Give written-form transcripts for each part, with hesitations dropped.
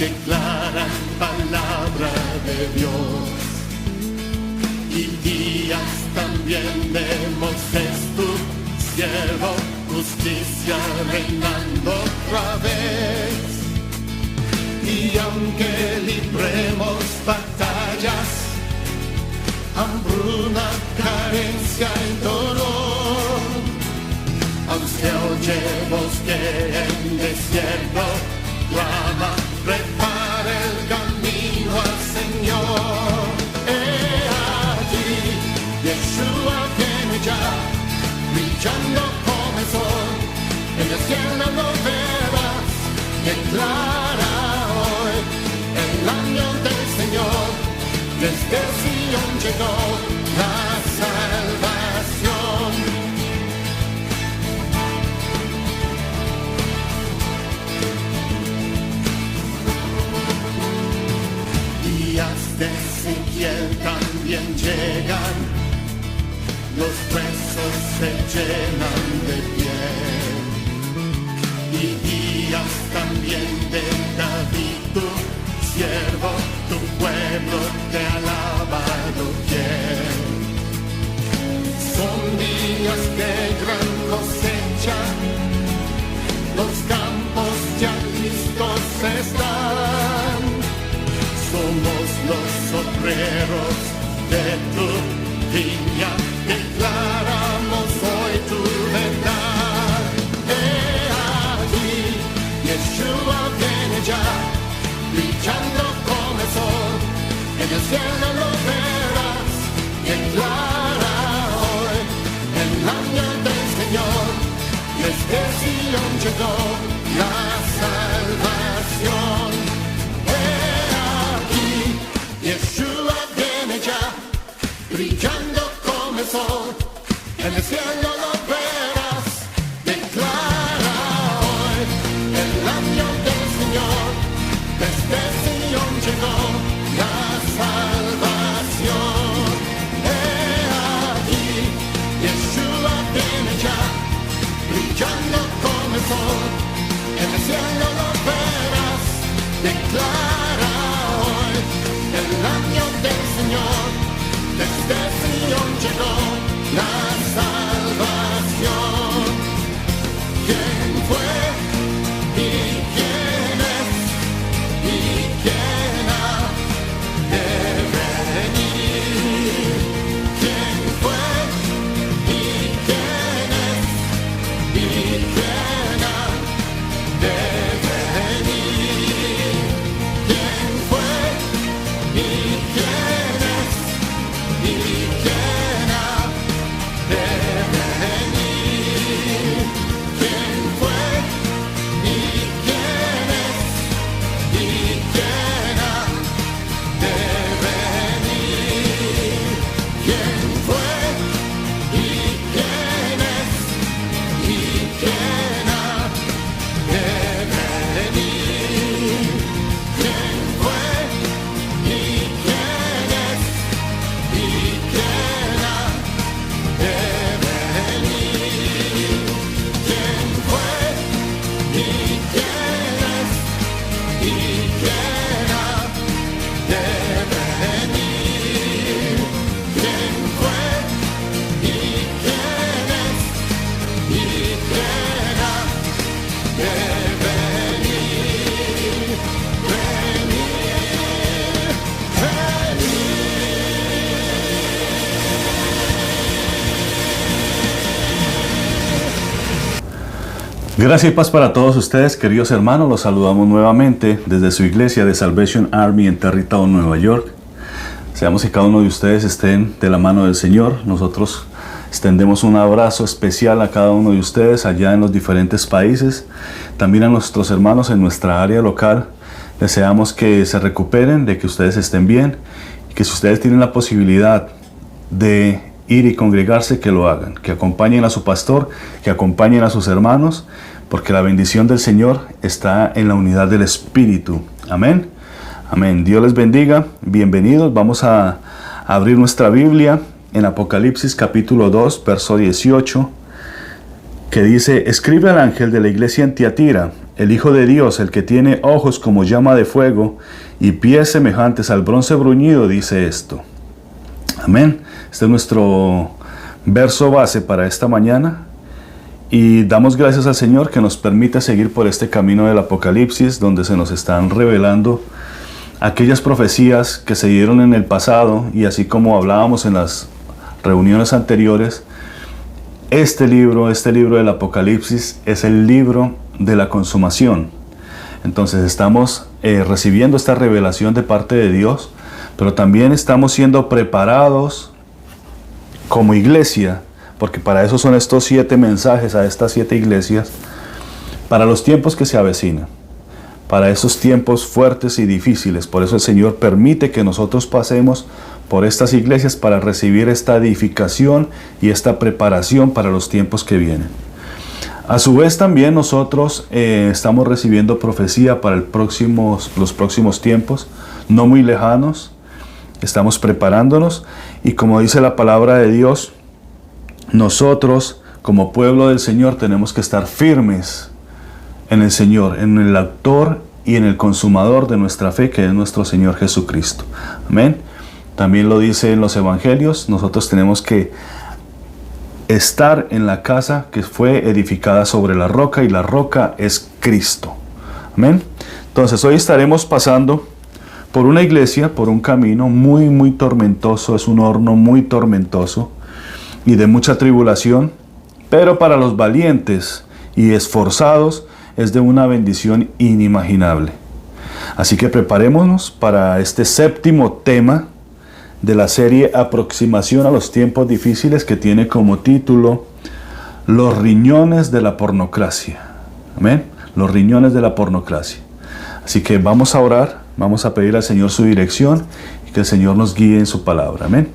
declaran palabra de Dios. Y días también de Moisés tu siervo, justicia reinando otra vez. Y aunque libremos batallas, hambruna, carencia y dolor, aún se oye voz que en desierto clama, prepara el camino al Señor. Allí Yeshua viene ya, brillando como el sol, en el cielo lo verás, declara hoy el año del Señor, desde Sion llegó la salvación. Días de Ezequiel también llegan, los huesos se llenan de piel. Y días también de David tu siervo, tu pueblo te alaba doquier. Son días de gran cosecha, los campos ya listos están. Somos los obreros de tu viña, declaramos hoy tu verdad. Allí Yeshua viene ya, brillando como el sol, en el cielo lo verás, declara hoy el año del Señor, desde Sion llegó la salvación. Yeshua viene ya, brillando como el sol, en el cielo lo verás, declara hoy el año del Señor, desde Sion llegó la salvación. Aquí Yeshua viene ya, brillando como el sol, en el cielo lo verás, declara el año del Señor, desde Sion llegó la salvación. ¿Quién fue y quién es y quién ha de venir? ¿Quién fue y quién es y quién ha de venir? ¿Quién fue y quién es y quién ha de venir? ¿Quién fue y quién es y quién ha de venir? ¿Quién fue y quién es y quién ha de venir? ¿Quién fue y quién es y quién ha de venir? ¿Quién fue y quién es y quién ha de venir? ¿Quién fue y quién es y quién ha de venir? Gracias y paz para todos ustedes, queridos hermanos. Los saludamos nuevamente desde su iglesia de Salvation Army en Tarrytown, Nueva York. Deseamos que cada uno de ustedes estén de la mano del Señor. Nosotros extendemos un abrazo especial a cada uno de ustedes allá en los diferentes países. También a nuestros hermanos en nuestra área local. Deseamos que se recuperen, de que ustedes estén bien. Y que si ustedes tienen la posibilidad de ir y congregarse, que lo hagan, que acompañen a su pastor, que acompañen a sus hermanos, porque la bendición del Señor está en la unidad del Espíritu. Amén. Amén. Dios les bendiga. Bienvenidos. Vamos a abrir nuestra Biblia en Apocalipsis capítulo 2, verso 18, que dice: escribe al ángel de la iglesia en Tiatira, el Hijo de Dios, el que tiene ojos como llama de fuego y pies semejantes al bronce bruñido, dice esto. Amén. Este es nuestro verso base para esta mañana. Y damos gracias al Señor que nos permite seguir por este camino del Apocalipsis, donde se nos están revelando aquellas profecías que se dieron en el pasado, y así como hablábamos en las reuniones anteriores, este libro del Apocalipsis es el libro de la consumación. Entonces estamos recibiendo esta revelación de parte de Dios, pero también estamos siendo preparados como iglesia, porque para eso son estos 7 mensajes a estas 7 iglesias, para los tiempos que se avecinan, para esos tiempos fuertes y difíciles. Por eso el Señor permite que nosotros pasemos por estas iglesias para recibir esta edificación y esta preparación para los tiempos que vienen. A su vez también nosotros estamos recibiendo profecía para los próximos tiempos, no muy lejanos. Estamos preparándonos, y como dice la palabra de Dios, nosotros como pueblo del Señor tenemos que estar firmes en el Señor, en el autor y en el consumador de nuestra fe, que es nuestro Señor Jesucristo. Amén. También lo dice en los evangelios, nosotros tenemos que estar en la casa que fue edificada sobre la roca, y la roca es Cristo. Amén. Entonces hoy estaremos pasando por una iglesia, por un camino muy, muy tormentoso. Es un horno muy tormentoso y de mucha tribulación, pero para los valientes y esforzados es de una bendición inimaginable. Así que preparémonos para este 7º tema de la serie Aproximación a los tiempos difíciles, que tiene como título Los riñones de la pornocracia. Amén. Los riñones de la pornocracia. Así que vamos a orar, vamos a pedir al Señor su dirección y que el Señor nos guíe en su palabra. Amén.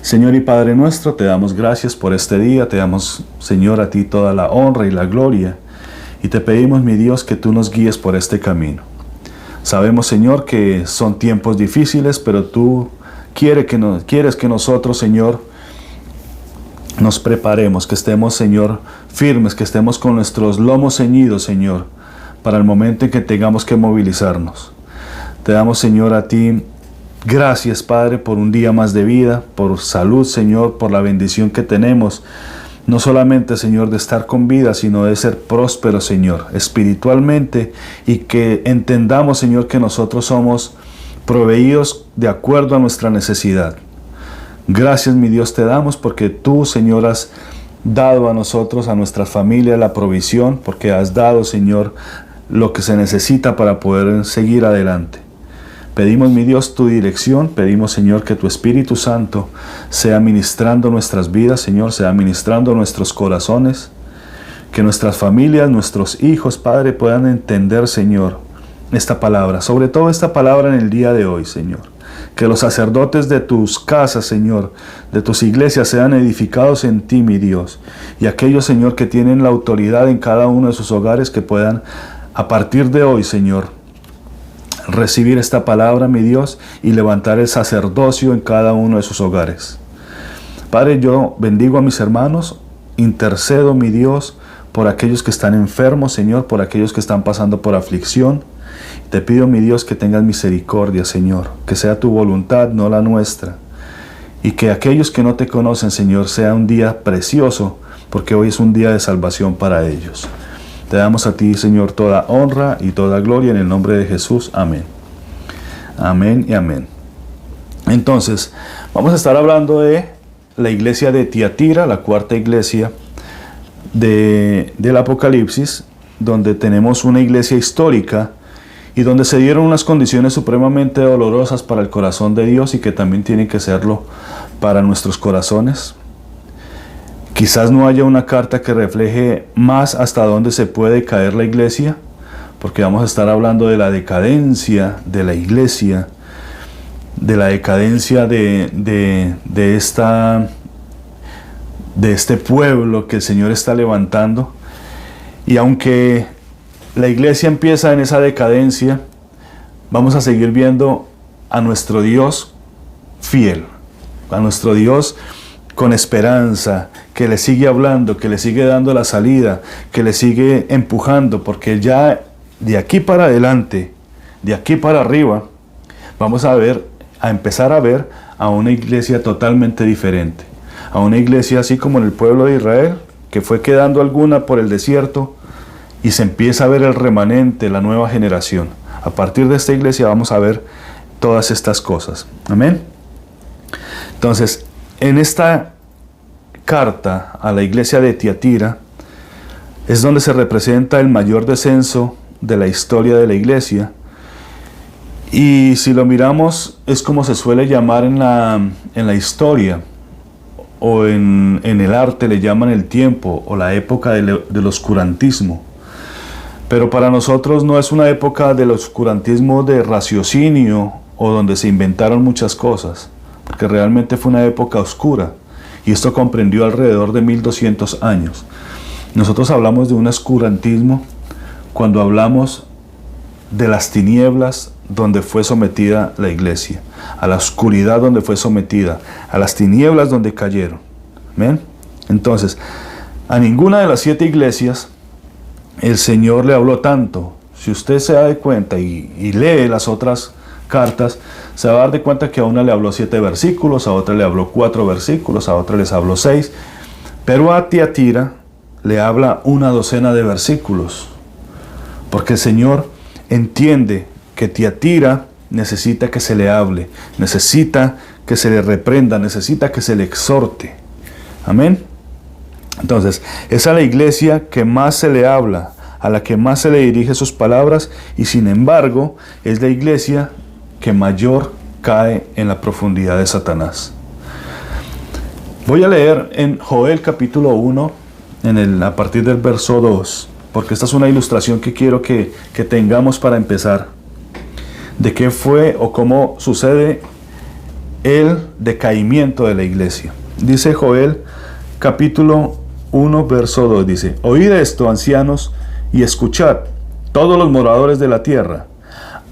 Señor y Padre nuestro, te damos gracias por este día. Te damos, Señor, a ti toda la honra y la gloria. Y te pedimos, mi Dios, que tú nos guíes por este camino. Sabemos, Señor, que son tiempos difíciles, pero tú quieres que nosotros, Señor, nos preparemos, que estemos, Señor, firmes, que estemos con nuestros lomos ceñidos, Señor, para el momento en que tengamos que movilizarnos. Te damos, Señor, a ti gracias, Padre, por un día más de vida, por salud, Señor, por la bendición que tenemos, no solamente, Señor, de estar con vida, sino de ser prósperos, Señor, espiritualmente, y que entendamos, Señor, que nosotros somos proveídos de acuerdo a nuestra necesidad. Gracias, mi Dios, te damos porque tú, Señor, has dado a nosotros, a nuestra familia, la provisión, porque has dado, Señor, lo que se necesita para poder seguir adelante. Pedimos, mi Dios, tu dirección. Pedimos, Señor, que tu Espíritu Santo sea ministrando nuestras vidas, Señor, sea ministrando nuestros corazones, que nuestras familias, nuestros hijos, Padre, puedan entender, Señor, esta palabra, sobre todo esta palabra en el día de hoy, Señor. Que los sacerdotes de tus casas, Señor, de tus iglesias, sean edificados en ti, mi Dios. Y aquellos, Señor, que tienen la autoridad en cada uno de sus hogares, que puedan, a partir de hoy, Señor, recibir esta palabra, mi Dios, y levantar el sacerdocio en cada uno de sus hogares. Padre, yo bendigo a mis hermanos, intercedo, mi Dios, por aquellos que están enfermos, Señor, por aquellos que están pasando por aflicción. Te pido, mi Dios, que tengas misericordia, Señor, que sea tu voluntad, no la nuestra, y que aquellos que no te conocen, Señor, sea un día precioso, porque hoy es un día de salvación para ellos. Te damos a ti, Señor, toda honra y toda gloria en el nombre de Jesús. Amén. Amén y amén. Entonces, vamos a estar hablando de la iglesia de Tiatira, la 4ª iglesia del Apocalipsis, donde tenemos una iglesia histórica y donde se dieron unas condiciones supremamente dolorosas para el corazón de Dios y que también tienen que serlo para nuestros corazones. Quizás no haya una carta que refleje más hasta dónde se puede caer la iglesia, porque vamos a estar hablando de la decadencia de la iglesia, de la decadencia de este pueblo que el Señor está levantando. Y aunque la iglesia empieza en esa decadencia, vamos a seguir viendo a nuestro Dios fiel, a nuestro Dios con esperanza, que le sigue hablando, que le sigue dando la salida, que le sigue empujando, porque ya de aquí para adelante, de aquí para arriba, vamos a empezar a ver a una iglesia totalmente diferente, a una iglesia así como en el pueblo de Israel, que fue quedando alguna por el desierto, y se empieza a ver el remanente, la nueva generación. A partir de esta iglesia vamos a ver todas estas cosas. Amén. Entonces, en esta carta a la iglesia de Tiatira es donde se representa el mayor descenso de la historia de la iglesia. Y si lo miramos, es como se suele llamar en la historia, o en el arte le llaman el tiempo o la época del oscurantismo. Pero para nosotros no es una época del oscurantismo de raciocinio o donde se inventaron muchas cosas, porque realmente fue una época oscura, y esto comprendió alrededor de 1200 años. Nosotros hablamos de un oscurantismo cuando hablamos de las tinieblas donde fue sometida la iglesia, a la oscuridad donde fue sometida, a las tinieblas donde cayeron. ¿Ven? Entonces, a ninguna de las 7 iglesias el Señor le habló tanto. Si usted se da cuenta y lee las otras cartas, se va a dar de cuenta que a una le habló 7 versículos, a otra le habló 4 versículos, a otra les habló 6, pero a Tiatira le habla una docena de versículos, porque el Señor entiende que Tiatira necesita que se le hable, necesita que se le reprenda, necesita que se le exhorte. Amén. Entonces, es a la iglesia que más se le habla, a la que más se le dirige sus palabras, y sin embargo, es la iglesia que mayor cae en la profundidad de Satanás. Voy a leer en Joel capítulo 1, a partir del verso 2, porque esta es una ilustración que quiero que tengamos para empezar, de qué fue o cómo sucede el decaimiento de la iglesia. Dice Joel capítulo 1, verso 2, dice: Oíd esto, ancianos, y escuchad, todos los moradores de la tierra.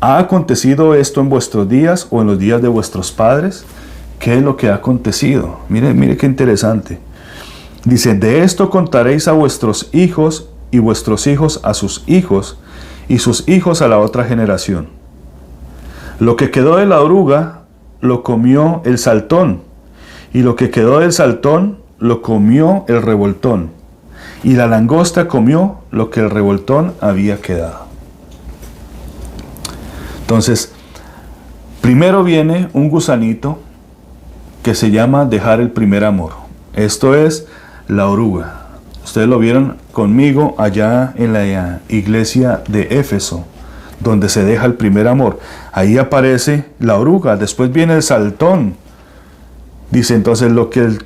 ¿Ha acontecido esto en vuestros días o en los días de vuestros padres? ¿Qué es lo que ha acontecido? Mire qué interesante. Dice: de esto contaréis a vuestros hijos, y vuestros hijos a sus hijos, y sus hijos a la otra generación. Lo que quedó de la oruga lo comió el saltón, y lo que quedó del saltón lo comió el revoltón, y la langosta comió lo que el revoltón había quedado. Entonces, primero viene un gusanito que se llama dejar el primer amor. Esto es la oruga. Ustedes lo vieron conmigo allá en la iglesia de Éfeso, donde se deja el primer amor. Ahí aparece la oruga, después viene el saltón. Dice entonces lo que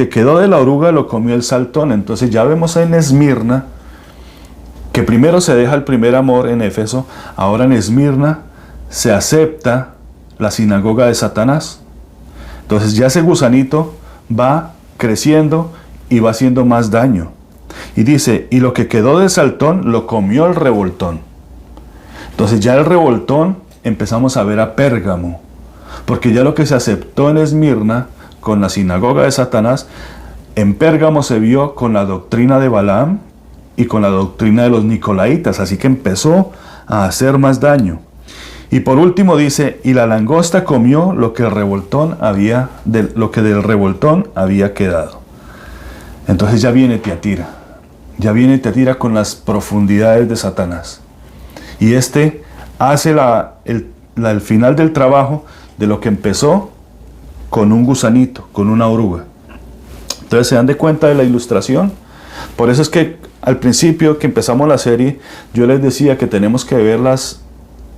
quedó de la oruga lo comió el saltón. Entonces ya vemos en Esmirna que primero se deja el primer amor en Éfeso, ahora en Esmirna se acepta la sinagoga de Satanás. Entonces ya ese gusanito va creciendo y va haciendo más daño. Y dice, y lo que quedó del saltón lo comió el revoltón. Entonces ya el revoltón empezamos a ver a Pérgamo, porque ya lo que se aceptó en Esmirna con la sinagoga de Satanás, en Pérgamo se vio con la doctrina de Balaam y con la doctrina de los Nicolaitas, así que empezó a hacer más daño. Y por último dice, y la langosta comió lo que del revoltón había quedado. Entonces ya viene Tiatira con las profundidades de Satanás. Y este hace el final del trabajo de lo que empezó con un gusanito, con una oruga. Entonces se dan de cuenta de la ilustración. Por eso es que al principio que empezamos la serie, yo les decía que tenemos que ver las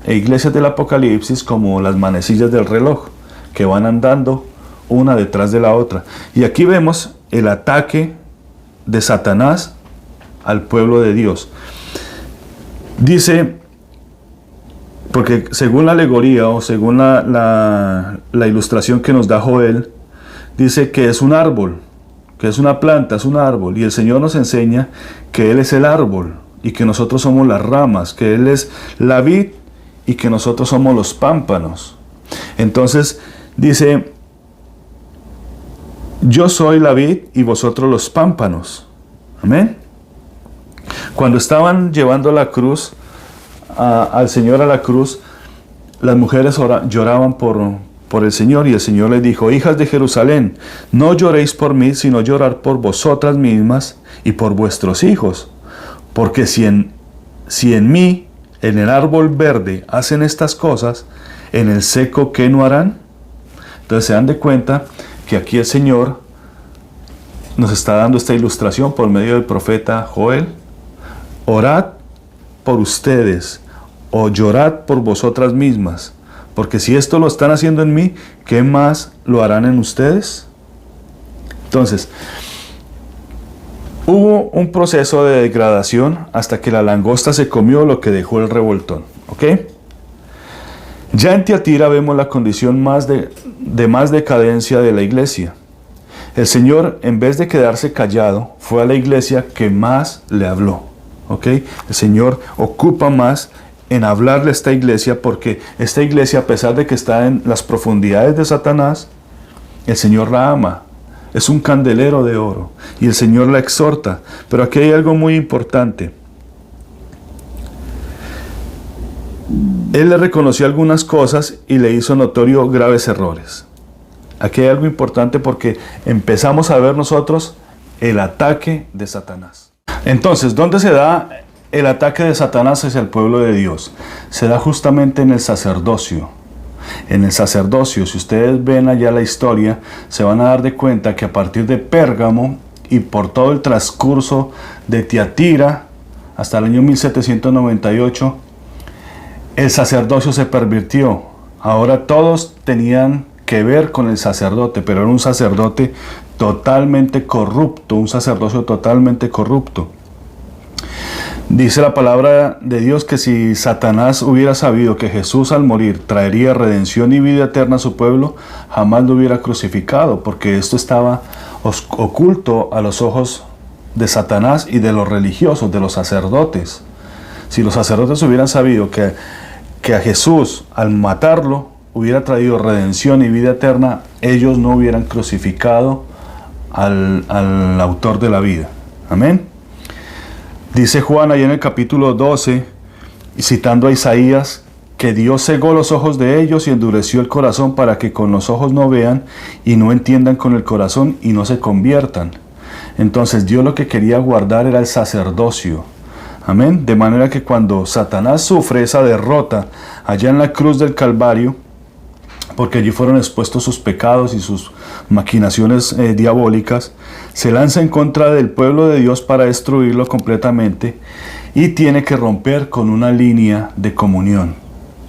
iglesias del Apocalipsis como las manecillas del reloj, que van andando una detrás de la otra. Y aquí vemos el ataque de Satanás al pueblo de Dios. Dice, porque según la alegoría o según la ilustración que nos da Joel, dice que es un árbol, que es una planta, es un árbol, y el Señor nos enseña que Él es el árbol y que nosotros somos las ramas, que Él es la vid y que nosotros somos los pámpanos. Entonces dice, Yo soy la vid y vosotros los pámpanos. Amén. Cuando estaban llevando la cruz, al Señor a la cruz, las mujeres lloraban por el Señor, y el Señor les dijo: hijas de Jerusalén, no lloréis por mí, sino llorar por vosotras mismas y por vuestros hijos. Porque si en mí, en el árbol verde, hacen estas cosas, en el seco, ¿qué no harán? Entonces se dan de cuenta que aquí el Señor nos está dando esta ilustración por medio del profeta Joel. Orad por ustedes, o llorad por vosotras mismas, porque si esto lo están haciendo en mí, ¿qué más lo harán en ustedes? Entonces, hubo un proceso de degradación hasta que la langosta se comió lo que dejó el revoltón, ¿ok? Ya en Tiatira vemos la condición más decadencia de la iglesia. El Señor, en vez de quedarse callado, fue a la iglesia que más le habló, ¿ok? El Señor ocupa más en hablarle a esta iglesia, porque esta iglesia, a pesar de que está en las profundidades de Satanás, el Señor la ama. Es un candelero de oro y el Señor la exhorta. Pero aquí hay algo muy importante. Él le reconoció algunas cosas y le hizo notorio graves errores. Aquí hay algo importante, porque empezamos a ver nosotros el ataque de Satanás. Entonces, ¿dónde se da el ataque de Satanás hacia el pueblo de Dios? Se da justamente en el sacerdocio. En el sacerdocio, si ustedes ven allá la historia, se van a dar de cuenta que a partir de Pérgamo y por todo el transcurso de Tiatira hasta el año 1798, el sacerdocio se pervirtió. Ahora todos tenían que ver con el sacerdote, pero era un sacerdote totalmente corrupto, un sacerdocio totalmente corrupto. Dice la palabra de Dios que si Satanás hubiera sabido que Jesús al morir traería redención y vida eterna a su pueblo, jamás lo hubiera crucificado, porque esto estaba oculto a los ojos de Satanás y de los religiosos, de los sacerdotes. Si los sacerdotes hubieran sabido que a Jesús al matarlo hubiera traído redención y vida eterna, ellos no hubieran crucificado al autor de la vida. Amén. Dice Juan ahí en el capítulo 12, citando a Isaías, que Dios cegó los ojos de ellos y endureció el corazón para que con los ojos no vean y no entiendan con el corazón y no se conviertan. Entonces Dios lo que quería guardar era el sacerdocio. Amén. De manera que cuando Satanás sufre esa derrota allá en la cruz del Calvario, porque allí fueron expuestos sus pecados y sus maquinaciones diabólicas, se lanza en contra del pueblo de Dios para destruirlo completamente, y tiene que romper con una línea de comunión.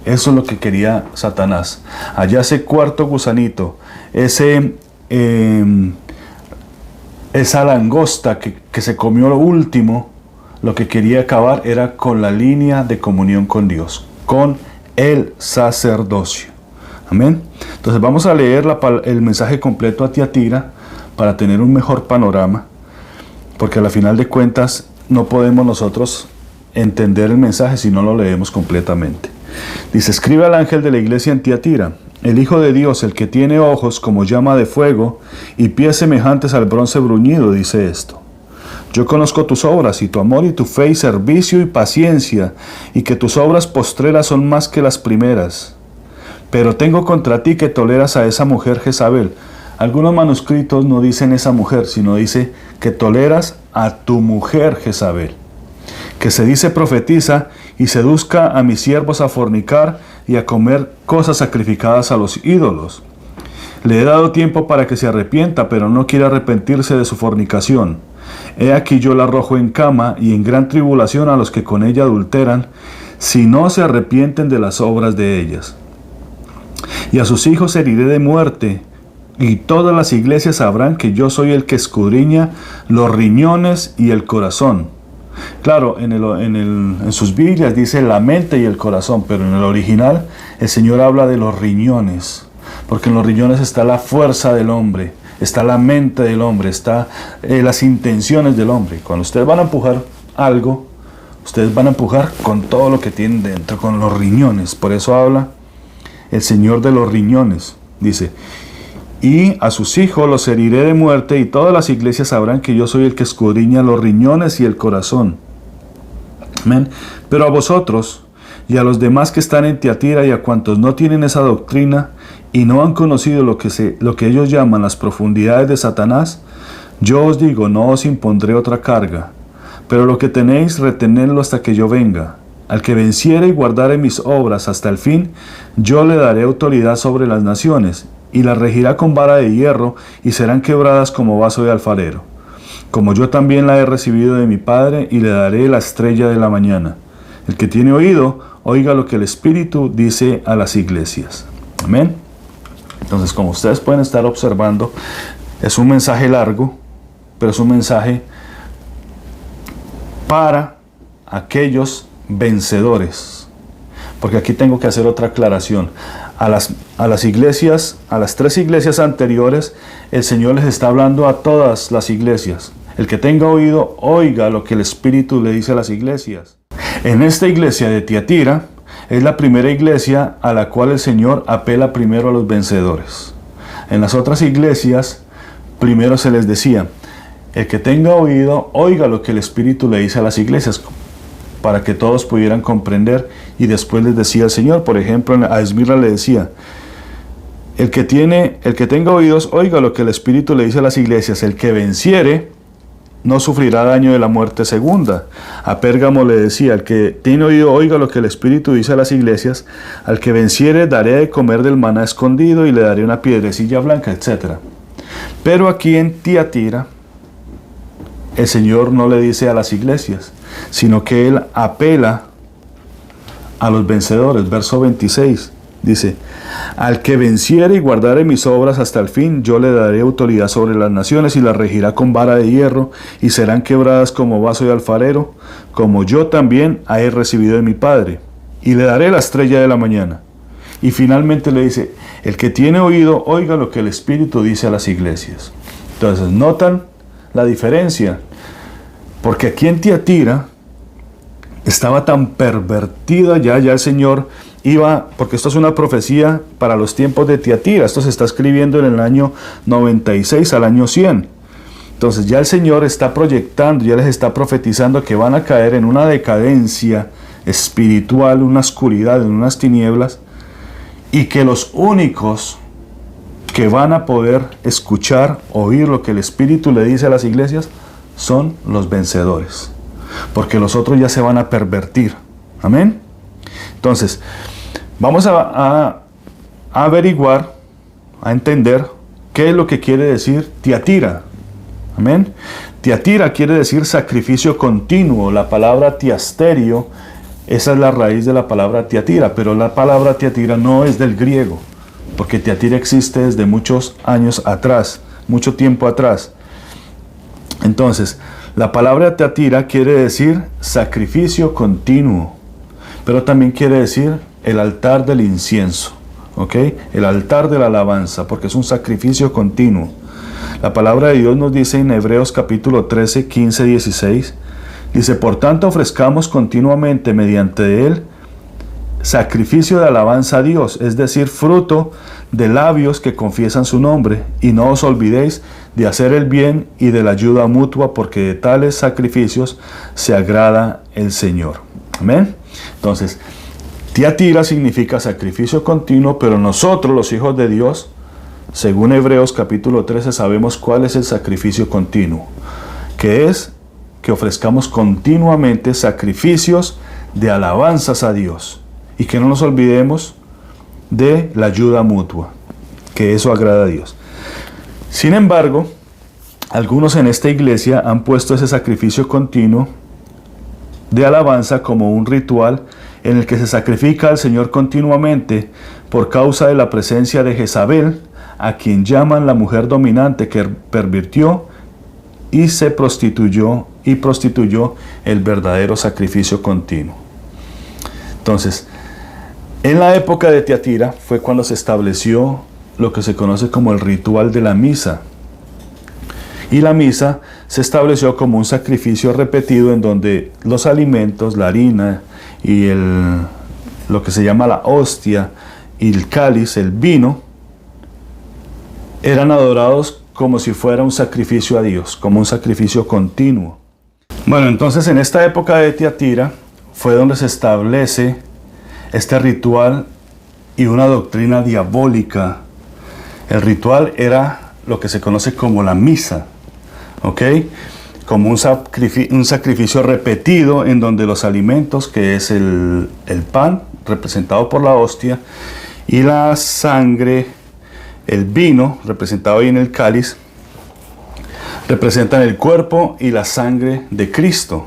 Eso es lo que quería Satanás. Allá ese cuarto gusanito, esa langosta que se comió lo último, lo que quería acabar era con la línea de comunión con Dios, con el sacerdocio. Amén. Entonces vamos a leer el mensaje completo a Tiatira para tener un mejor panorama, porque a la final de cuentas no podemos nosotros entender el mensaje si no lo leemos completamente. Dice: escribe al ángel de la iglesia en Tiatira, el Hijo de Dios, el que tiene ojos como llama de fuego y pies semejantes al bronce bruñido, dice esto: yo conozco tus obras y tu amor y tu fe y servicio y paciencia, y que tus obras postreras son más que las primeras. Pero tengo contra ti que toleras a esa mujer Jezabel. Algunos manuscritos no dicen esa mujer, sino dice que toleras a tu mujer Jezabel, que se dice profetiza y seduzca a mis siervos a fornicar y a comer cosas sacrificadas a los ídolos. Le he dado tiempo para que se arrepienta, pero no quiere arrepentirse de su fornicación. He aquí yo la arrojo en cama y en gran tribulación a los que con ella adulteran, si no se arrepienten de las obras de ellas. Y a sus hijos heriré de muerte, y todas las iglesias sabrán que yo soy el que escudriña los riñones y el corazón. Claro, en sus Biblias dice la mente y el corazón, pero en el original el Señor habla de los riñones, porque en los riñones está la fuerza del hombre, está la mente del hombre, está las intenciones del hombre. Cuando ustedes van a empujar algo, ustedes van a empujar con todo lo que tienen dentro, con los riñones. Por eso habla el Señor de los riñones. Dice: y a sus hijos los heriré de muerte, y todas las iglesias sabrán que yo soy el que escudriña los riñones y el corazón. Amén. Pero a vosotros y a los demás que están en Tiatira y a cuantos no tienen esa doctrina y no han conocido lo que ellos llaman las profundidades de Satanás, yo os digo, no os impondré otra carga, pero lo que tenéis, retenedlo hasta que yo venga. Al que venciere y guardare mis obras hasta el fin, yo le daré autoridad sobre las naciones, y las regirá con vara de hierro, y serán quebradas como vaso de alfarero. Como yo también la he recibido de mi Padre, y le daré la estrella de la mañana. El que tiene oído, oiga lo que el Espíritu dice a las iglesias. Amén. Entonces, como ustedes pueden estar observando, es un mensaje largo, pero es un mensaje para aquellos vencedores. Porque aquí tengo que hacer otra aclaración. A las iglesias, a las 3 iglesias anteriores, el Señor les está hablando a todas las iglesias. El que tenga oído, oiga lo que el Espíritu le dice a las iglesias. En esta iglesia de Tiatira, es la primera iglesia a la cual el Señor apela primero a los vencedores. En las otras iglesias, primero se les decía, el que tenga oído, oiga lo que el Espíritu le dice a las iglesias, para que todos pudieran comprender. Y después les decía el Señor, por ejemplo, a Esmirna le decía, el que tenga oídos, oiga lo que el Espíritu le dice a las iglesias, el que venciere, no sufrirá daño de la muerte segunda. A Pérgamo le decía, el que tiene oído, oiga lo que el Espíritu dice a las iglesias, al que venciere, daré de comer del maná escondido, y le daré una piedrecilla blanca, etc. Pero aquí en Tiatira, el Señor no le dice a las iglesias, sino que Él apela a los vencedores. Verso 26 dice, al que venciere y guardare mis obras hasta el fin, yo le daré autoridad sobre las naciones, y las regirá con vara de hierro, y serán quebradas como vaso de alfarero, como yo también he recibido de mi Padre, y le daré la estrella de la mañana. Y finalmente le dice, el que tiene oído, oiga lo que el Espíritu dice a las iglesias. Entonces, ¿notan la diferencia? Porque aquí en Tiatira estaba tan pervertida ya el Señor iba, porque esto es una profecía para los tiempos de Tiatira, esto se está escribiendo en el año 96 al año 100. Entonces ya el Señor está proyectando, ya les está profetizando que van a caer en una decadencia espiritual, una oscuridad, en unas tinieblas, y que los únicos que van a poder escuchar, oír lo que el Espíritu le dice a las iglesias, son los vencedores, porque los otros ya se van a pervertir. Amén. Entonces, vamos a averiguar, a entender qué es lo que quiere decir Tiatira. Amén. Tiatira quiere decir sacrificio continuo. La palabra tiasterio, esa es la raíz de la palabra Tiatira, pero la palabra Tiatira no es del griego, porque Tiatira existe desde muchos años atrás, mucho tiempo atrás. Entonces, la palabra Tiatira quiere decir sacrificio continuo, pero también quiere decir el altar del incienso, ¿ok? El altar de la alabanza, porque es un sacrificio continuo. La palabra de Dios nos dice en Hebreos capítulo 13, 15, 16, dice, por tanto ofrezcamos continuamente mediante él sacrificio de alabanza a Dios, es decir, fruto de labios que confiesan su nombre, y no os olvidéis de hacer el bien y de la ayuda mutua, porque de tales sacrificios se agrada el Señor. Amén. Entonces, Tiatira significa sacrificio continuo, pero nosotros, los hijos de Dios, según Hebreos capítulo 13, sabemos cuál es el sacrificio continuo, que es que ofrezcamos continuamente sacrificios de alabanzas a Dios, y que no nos olvidemos de la ayuda mutua, que eso agrada a Dios. Sin embargo, algunos en esta iglesia han puesto ese sacrificio continuo de alabanza como un ritual en el que se sacrifica al Señor continuamente por causa de la presencia de Jezabel, a quien llaman la mujer dominante que pervirtió y se prostituyó el verdadero sacrificio continuo. Entonces, en la época de Tiatira fue cuando se estableció lo que se conoce como el ritual de la misa. Y la misa se estableció como un sacrificio repetido en donde los alimentos, la harina y lo que se llama la hostia y el cáliz, el vino, eran adorados como si fuera un sacrificio a Dios, como un sacrificio continuo. Bueno, entonces en esta época de Tiatira fue donde se establece este ritual y una doctrina diabólica. El ritual era lo que se conoce como la misa, ¿ok? Como un sacrificio repetido en donde los alimentos, que es el pan, representado por la hostia, y la sangre, el vino, representado ahí en el cáliz, representan el cuerpo y la sangre de Cristo.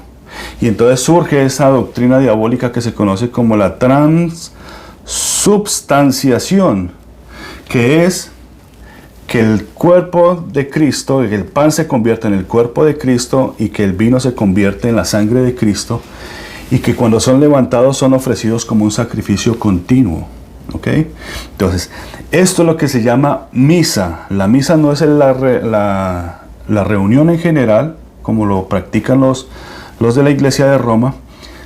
Y entonces surge esa doctrina diabólica que se conoce como la transubstanciación, que es que el cuerpo de Cristo, que el pan se convierte en el cuerpo de Cristo y que el vino se convierte en la sangre de Cristo, y que cuando son levantados son ofrecidos como un sacrificio continuo. ¿Ok? Entonces, esto es lo que se llama misa. La misa no es la reunión en general, como lo practican los de la Iglesia de Roma,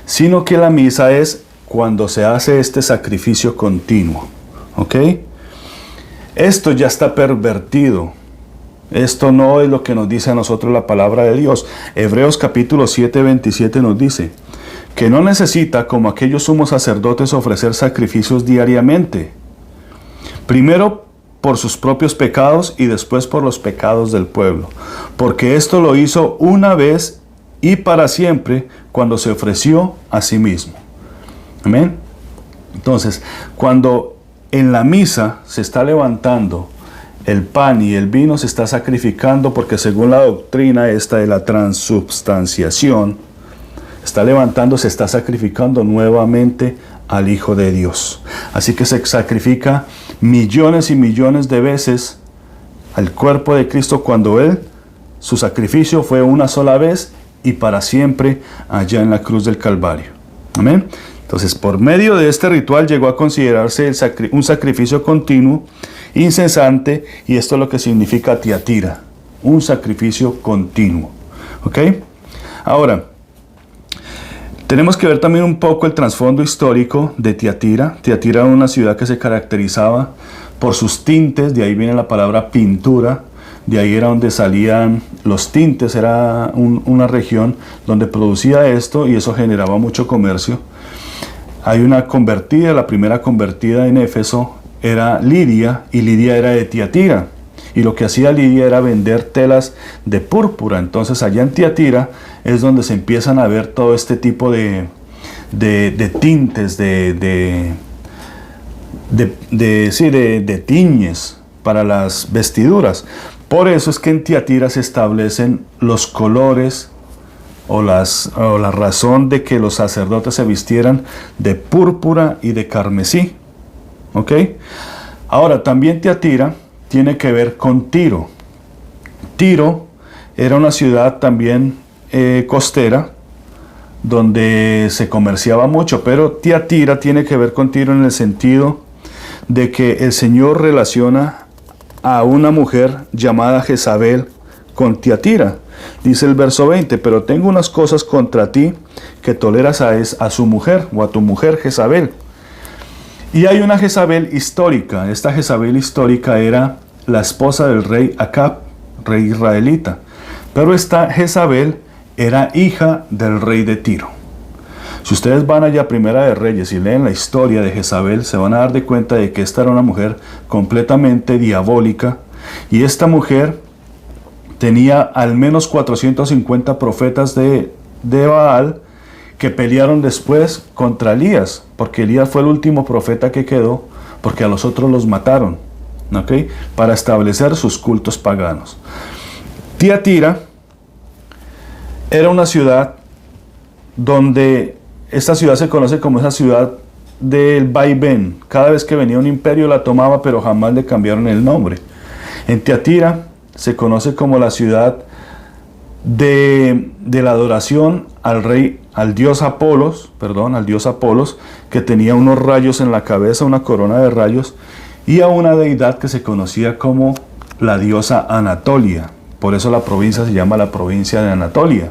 sino que la misa es cuando se hace este sacrificio continuo. ¿Ok? Esto ya está pervertido. Esto no es lo que nos dice a nosotros la palabra de Dios. Hebreos capítulo 7, 27 nos dice que no necesita, como aquellos sumos sacerdotes, ofrecer sacrificios diariamente. Primero por sus propios pecados y después por los pecados del pueblo. Porque esto lo hizo una vez y para siempre cuando se ofreció a sí mismo. Amén. Entonces, cuando en la misa se está levantando el pan y el vino, se está sacrificando, porque según la doctrina esta de la transubstanciación, está levantando, se está sacrificando nuevamente al Hijo de Dios. Así que se sacrifica millones y millones de veces al cuerpo de Cristo cuando su sacrificio fue una sola vez y para siempre allá en la cruz del Calvario. Amén. Entonces, por medio de este ritual llegó a considerarse un sacrificio continuo, incesante, y esto es lo que significa Tiatira, un sacrificio continuo. ¿Ok? Ahora, tenemos que ver también un poco el trasfondo histórico de Tiatira. Tiatira era una ciudad que se caracterizaba por sus tintes, de ahí viene la palabra pintura, de ahí era donde salían los tintes, era una región donde producía esto y eso generaba mucho comercio. Hay una convertida, la primera convertida en Éfeso era Lidia, y Lidia era de Tiatira. Y lo que hacía Lidia era vender telas de púrpura. Entonces allá en Tiatira es donde se empiezan a ver todo este tipo de tintes, de tiñes para las vestiduras. Por eso es que en Tiatira se establecen los colores o la razón de que los sacerdotes se vistieran de púrpura y de carmesí. ¿Ok? Ahora, también Tiatira tiene que ver con Tiro. Tiro era una ciudad también costera, donde se comerciaba mucho, pero Tiatira tiene que ver con Tiro en el sentido de que el Señor relaciona a una mujer llamada Jezabel con Tiatira. Dice el verso 20, pero tengo unas cosas contra ti, que toleras a su mujer, o a tu mujer Jezabel. Y hay una Jezabel histórica. Esta Jezabel histórica era la esposa del rey Acab, rey israelita. Pero esta Jezabel era hija del rey de Tiro. Si ustedes van allá a Primera de Reyes y leen la historia de Jezabel, se van a dar de cuenta de que esta era una mujer completamente diabólica. Y esta mujer tenía al menos 450 profetas de Baal que pelearon después contra Elías, porque Elías fue el último profeta que quedó, porque a los otros los mataron, ¿ok? Para establecer sus cultos paganos. Tiatira era una ciudad donde esta ciudad se conoce como esa ciudad del vaivén. Cada vez que venía un imperio la tomaba, pero jamás le cambiaron el nombre. En Tiatira se conoce como la ciudad de la adoración al dios Apolos, que tenía unos rayos en la cabeza, una corona de rayos, y a una deidad que se conocía como la diosa Anatolia. Por eso la provincia se llama la provincia de Anatolia.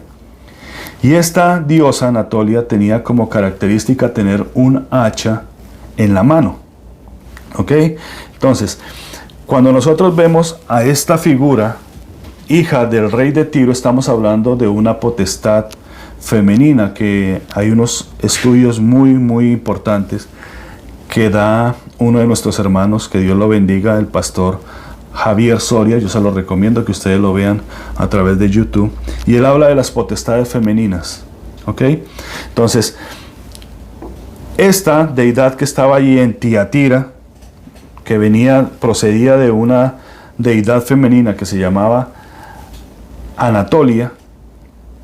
Y esta diosa Anatolia tenía como característica tener un hacha en la mano. ¿Ok? Entonces, Cuando nosotros vemos a esta figura, hija del rey de Tiro, estamos hablando de una potestad femenina, que hay unos estudios muy importantes que da uno de nuestros hermanos, que Dios lo bendiga, el pastor Javier Soria. Yo se lo recomiendo que ustedes lo vean a través de YouTube, y él habla de las potestades femeninas, ¿ok? Entonces, esta deidad que estaba allí en Tiatira, que procedía de una deidad femenina que se llamaba Anatolia,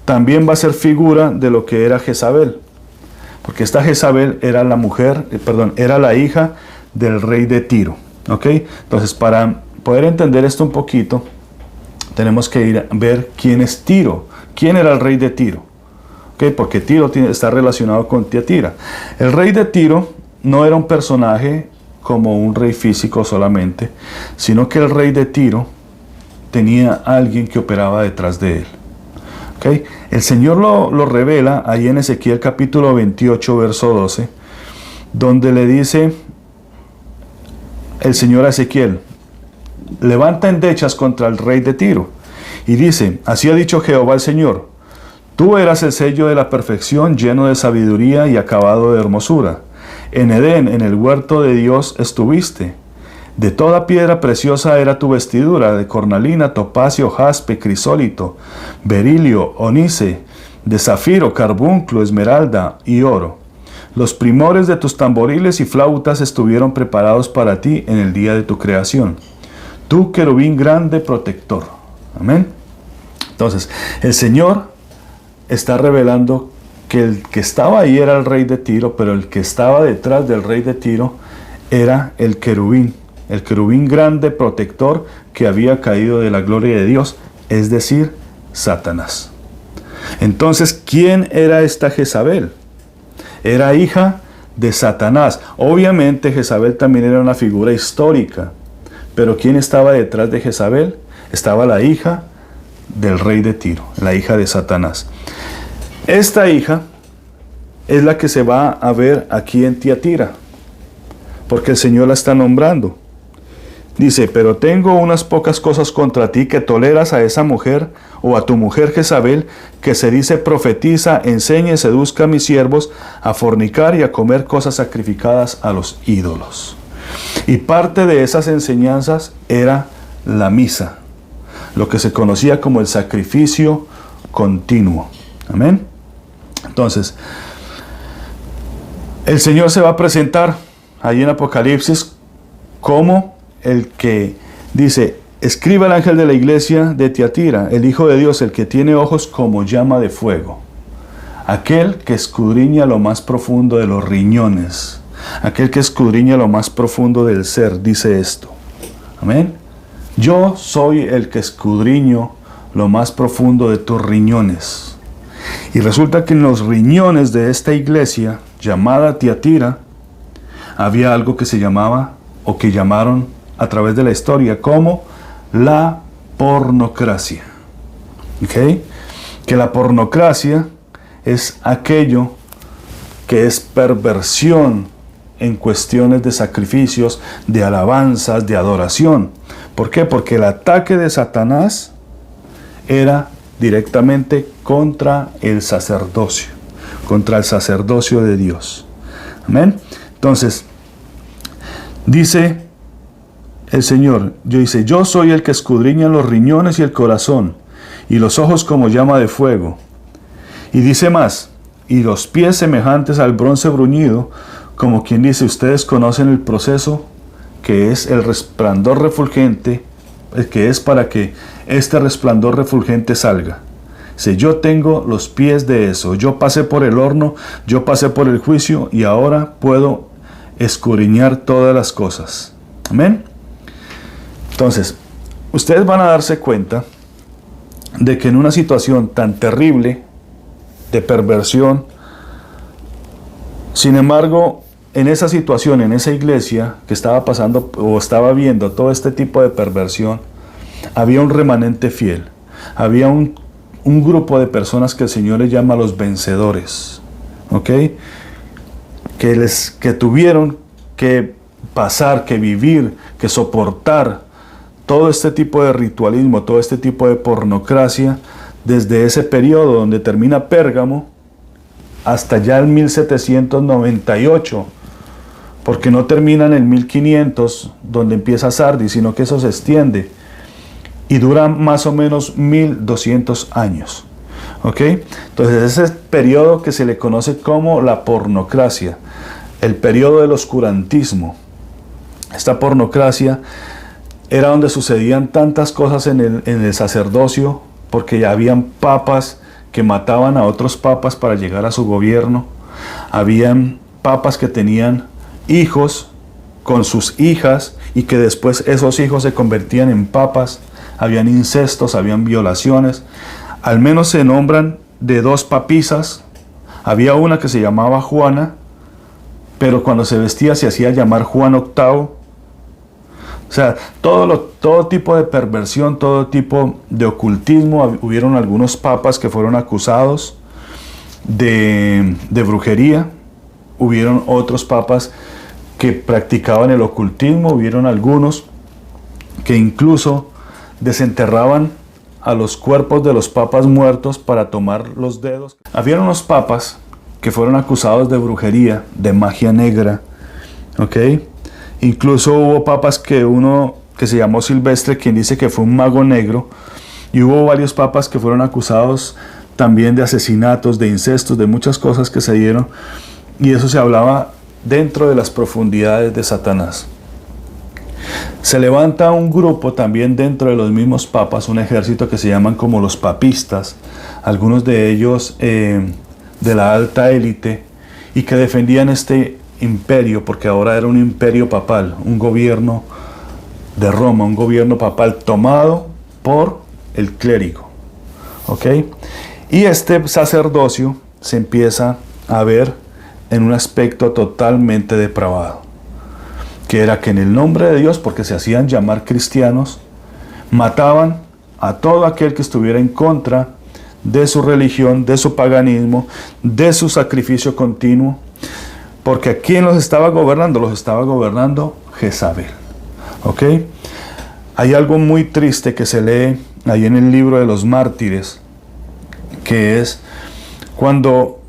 también va a ser figura de lo que era Jezabel, porque esta Jezabel era era la hija del rey de Tiro, ¿ok? Entonces, para poder entender esto un poquito, tenemos que ir a ver quién es Tiro, quién era el rey de Tiro, ¿ok? Porque Tiro está relacionado con Tiatira. El rey de Tiro no era un personaje como un rey físico solamente, sino que el rey de Tiro tenía a alguien que operaba detrás de él. ¿Okay? El Señor lo revela ahí en Ezequiel capítulo 28, verso 12, donde le dice el Señor a Ezequiel: levanta endechas contra el rey de Tiro. Y dice: así ha dicho Jehová el Señor, tú eras el sello de la perfección, lleno de sabiduría y acabado de hermosura. En Edén, en el huerto de Dios, estuviste. De toda piedra preciosa era tu vestidura, de cornalina, topacio, jaspe, crisólito, berilio, onice, de zafiro, carbunclo, esmeralda y oro. Los primores de tus tamboriles y flautas estuvieron preparados para ti en el día de tu creación. Tú, querubín grande protector. Amén. Entonces, el Señor está revelando que el que estaba ahí era el rey de Tiro, pero el que estaba detrás del rey de Tiro era el querubín grande protector que había caído de la gloria de Dios, es decir, Satanás. Entonces, ¿quién era esta Jezabel? Era hija de Satanás. Obviamente Jezabel también era una figura histórica, pero ¿quién estaba detrás de Jezabel? Estaba la hija del rey de Tiro, la hija de Satanás. Esta hija es la que se va a ver aquí en Tiatira, porque el Señor la está nombrando. Dice: pero tengo unas pocas cosas contra ti, que toleras a esa mujer, o a tu mujer Jezabel, que se dice profetiza, enseña y seduzca a mis siervos a fornicar y a comer cosas sacrificadas a los ídolos. Y parte de esas enseñanzas era la misa, lo que se conocía como el sacrificio continuo. Amén. Entonces, el Señor se va a presentar ahí en Apocalipsis como el que dice: escriba al ángel de la iglesia de Tiatira, el Hijo de Dios, el que tiene ojos como llama de fuego, aquel que escudriña lo más profundo de los riñones, aquel que escudriña lo más profundo del ser, dice esto. Amén. Yo soy el que escudriño lo más profundo de tus riñones. Y resulta que en los riñones de esta iglesia llamada Tiatira había algo que se llamaba, o que llamaron a través de la historia, como la pornocracia. ¿Okay? Que la pornocracia es aquello que es perversión en cuestiones de sacrificios, de alabanzas, de adoración. ¿Por qué? Porque el ataque de Satanás era directamente contra el sacerdocio de Dios. Amén. Entonces, dice el Señor, yo soy el que escudriña los riñones y el corazón, y los ojos como llama de fuego. Y dice más: y los pies semejantes al bronce bruñido, como quien dice, ustedes conocen el proceso que es el resplandor refulgente, que es para que este resplandor refulgente salga. Si yo tengo los pies de eso, yo pasé por el horno, yo pasé por el juicio, y ahora puedo escudriñar todas las cosas. Amén. Entonces, ustedes van a darse cuenta de que en una situación tan terrible de perversión, sin embargo, en esa situación, en esa iglesia que estaba pasando o estaba viendo todo este tipo de perversión, había un remanente fiel. Había un grupo de personas que el Señor les llama los vencedores, ¿ok? Que tuvieron que pasar, que vivir, que soportar todo este tipo de ritualismo, todo este tipo de pornocracia, desde ese periodo donde termina Pérgamo hasta ya el 1798, porque no termina en el 1500 donde empieza Sardis, sino que eso se extiende y dura más o menos 1200 años. ¿Ok? Entonces ese periodo que se le conoce como la pornocracia, el periodo del oscurantismo. Esta pornocracia era donde sucedían tantas cosas en el sacerdocio, porque ya habían papas que mataban a otros papas para llegar a su gobierno. Habían papas que tenían hijos con sus hijas y que después esos hijos se convertían en papas. Habían incestos, habían violaciones. Al menos se nombran de 2 papisas. Había una que se llamaba Juana, pero cuando se vestía se hacía llamar Juan VIII. O sea, todo tipo de perversión, todo tipo de ocultismo. Hubieron algunos papas que fueron acusados de brujería. Hubieron otros papas que practicaban el ocultismo. Hubieron algunos que incluso desenterraban a los cuerpos de los papas muertos para tomar los dedos. Había unos papas que fueron acusados de brujería, de magia negra. ¿Ok? Incluso hubo papas uno que se llamó Silvestre, quien dice que fue un mago negro, y hubo varios papas que fueron acusados también de asesinatos, de incestos, de muchas cosas que se dieron, y eso se hablaba dentro de las profundidades de Satanás. Se levanta un grupo también dentro de los mismos papas, un ejército que se llaman como los papistas, algunos de ellos de la alta élite, y que defendían este imperio, porque ahora era un imperio papal, un gobierno de Roma, un gobierno papal tomado por el clérigo. ¿Ok? Y este sacerdocio se empieza a ver en un aspecto totalmente depravado, que era que en el nombre de Dios, porque se hacían llamar cristianos, mataban a todo aquel que estuviera en contra de su religión, de su paganismo, de su sacrificio continuo. Porque ¿a quién los estaba gobernando? Los estaba gobernando Jezabel. ¿Ok? Hay algo muy triste que se lee ahí en el libro de los mártires, que es cuando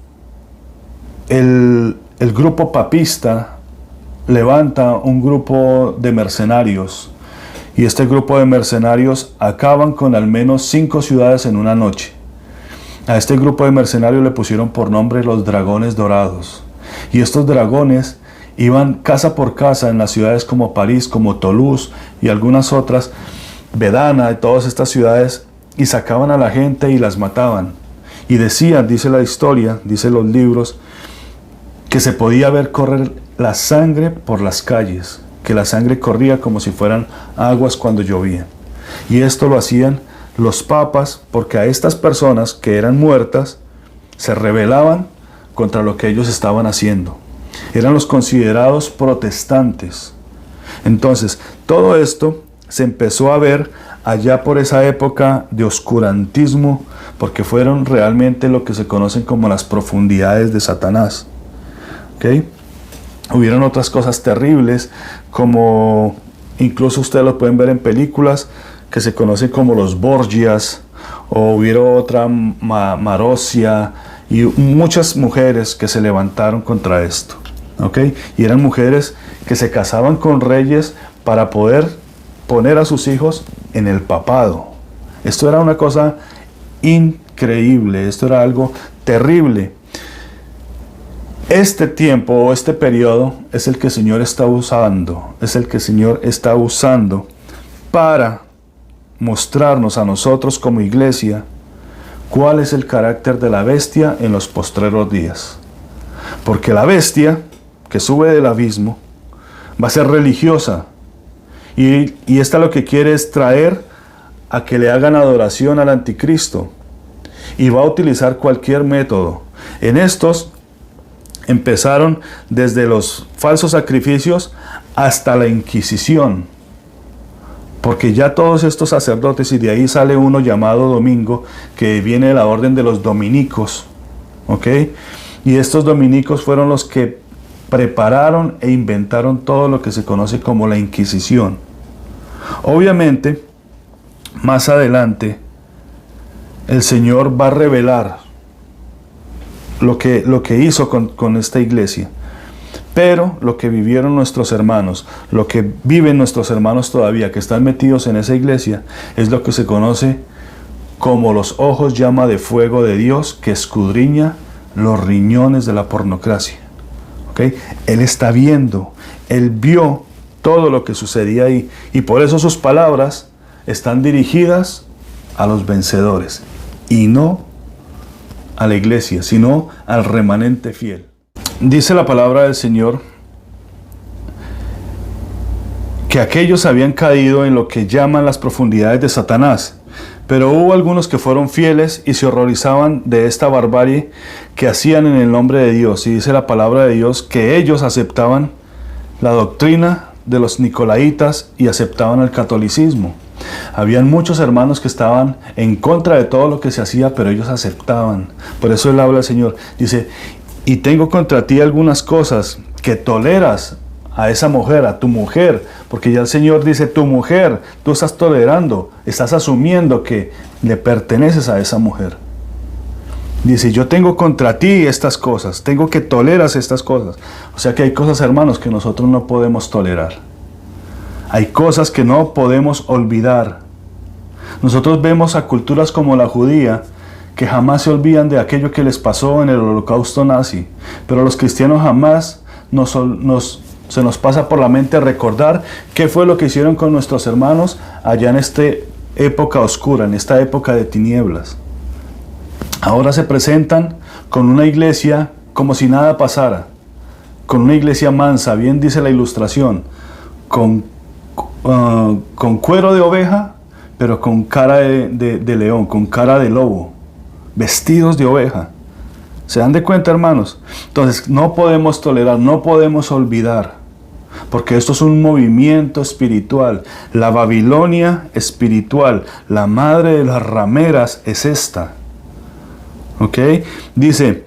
el grupo papista levanta un grupo de mercenarios, y este grupo de mercenarios acaban con al menos 5 ciudades en una noche. A este grupo de mercenarios le pusieron por nombre los dragones dorados. Y estos dragones iban casa por casa en las ciudades como París, como Toulouse y algunas otras, Bedana, y todas estas ciudades, y sacaban a la gente y las mataban. Y decían, dice la historia, dice los libros, que se podía ver correr la sangre por las calles, que la sangre corría como si fueran aguas cuando llovía. Y esto lo hacían los papas porque a estas personas que eran muertas se rebelaban contra lo que ellos estaban haciendo. Eran los considerados protestantes. Entonces, todo esto se empezó a ver allá por esa época de oscurantismo, porque fueron realmente lo que se conocen como las profundidades de Satanás. ¿Okay? Hubieron otras cosas terribles, como incluso ustedes lo pueden ver en películas que se conocen como los Borgias, o hubieron otra Marosia, y muchas mujeres que se levantaron contra esto. ¿Okay? Y eran mujeres que se casaban con reyes para poder poner a sus hijos en el papado. Esto era una cosa increíble, esto era algo terrible. Este tiempo o este periodo es el que el Señor está usando, para mostrarnos a nosotros como iglesia cuál es el carácter de la bestia en los postreros días. Porque la bestia que sube del abismo va a ser religiosa, y esta lo que quiere es traer a que le hagan adoración al anticristo, y va a utilizar cualquier método. En estos empezaron desde los falsos sacrificios hasta la Inquisición, porque ya todos estos sacerdotes, y de ahí sale uno llamado Domingo, que viene de la orden de los dominicos, ¿ok? Y estos dominicos fueron los que prepararon e inventaron todo lo que se conoce como la Inquisición, Obviamente, más adelante, el Señor va a revelar lo que hizo con esta iglesia. Pero lo que vivieron nuestros hermanos, lo que viven nuestros hermanos todavía, que están metidos en esa iglesia, es lo que se conoce como los ojos llama de fuego de Dios que escudriña los riñones de la pornocracia. ¿Okay? Él está viendo, Él vio todo lo que sucedía ahí, y por eso sus palabras están dirigidas a los vencedores, y no a la iglesia, sino al remanente fiel. Dice la palabra del Señor que aquellos habían caído en lo que llaman las profundidades de Satanás, pero hubo algunos que fueron fieles y se horrorizaban de esta barbarie que hacían en el nombre de Dios. Y dice la palabra de Dios que ellos aceptaban la doctrina de los nicolaitas y aceptaban el catolicismo. Habían muchos hermanos que estaban en contra de todo lo que se hacía, pero ellos aceptaban. Por eso él habla al Señor, dice: y tengo contra ti algunas cosas, que toleras a esa mujer, a tu mujer, porque ya el Señor dice tu mujer, tú estás tolerando, estás asumiendo que le perteneces a esa mujer. Dice: yo tengo contra ti estas cosas, tengo que toleras estas cosas. O sea que hay cosas, hermanos, que nosotros no podemos tolerar. Hay cosas que no podemos olvidar. Nosotros vemos a culturas como la judía, que jamás se olvidan de aquello que les pasó en el holocausto nazi. Pero los cristianos jamás se nos pasa por la mente recordar qué fue lo que hicieron con nuestros hermanos allá en esta época oscura, en esta época de tinieblas. Ahora se presentan con una iglesia como si nada pasara, con una iglesia mansa, bien dice la ilustración, con cuero de oveja, pero con cara de león, con cara de lobo, vestidos de oveja. ¿Se dan de cuenta, hermanos? Entonces no podemos tolerar, no podemos olvidar, porque esto es un movimiento espiritual. La Babilonia espiritual, la madre de las rameras es esta. ¿Ok? Dice: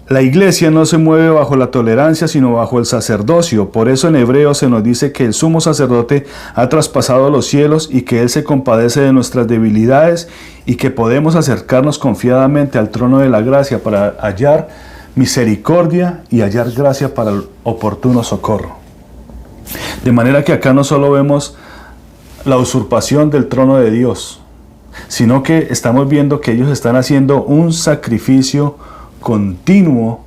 la iglesia no se mueve bajo la tolerancia, sino bajo el sacerdocio. Por eso en Hebreos se nos dice que el sumo sacerdote ha traspasado los cielos y que Él se compadece de nuestras debilidades y que podemos acercarnos confiadamente al trono de la gracia para hallar misericordia y hallar gracia para el oportuno socorro. De manera que acá no solo vemos la usurpación del trono de Dios, sino que estamos viendo que ellos están haciendo un sacrificio continuo,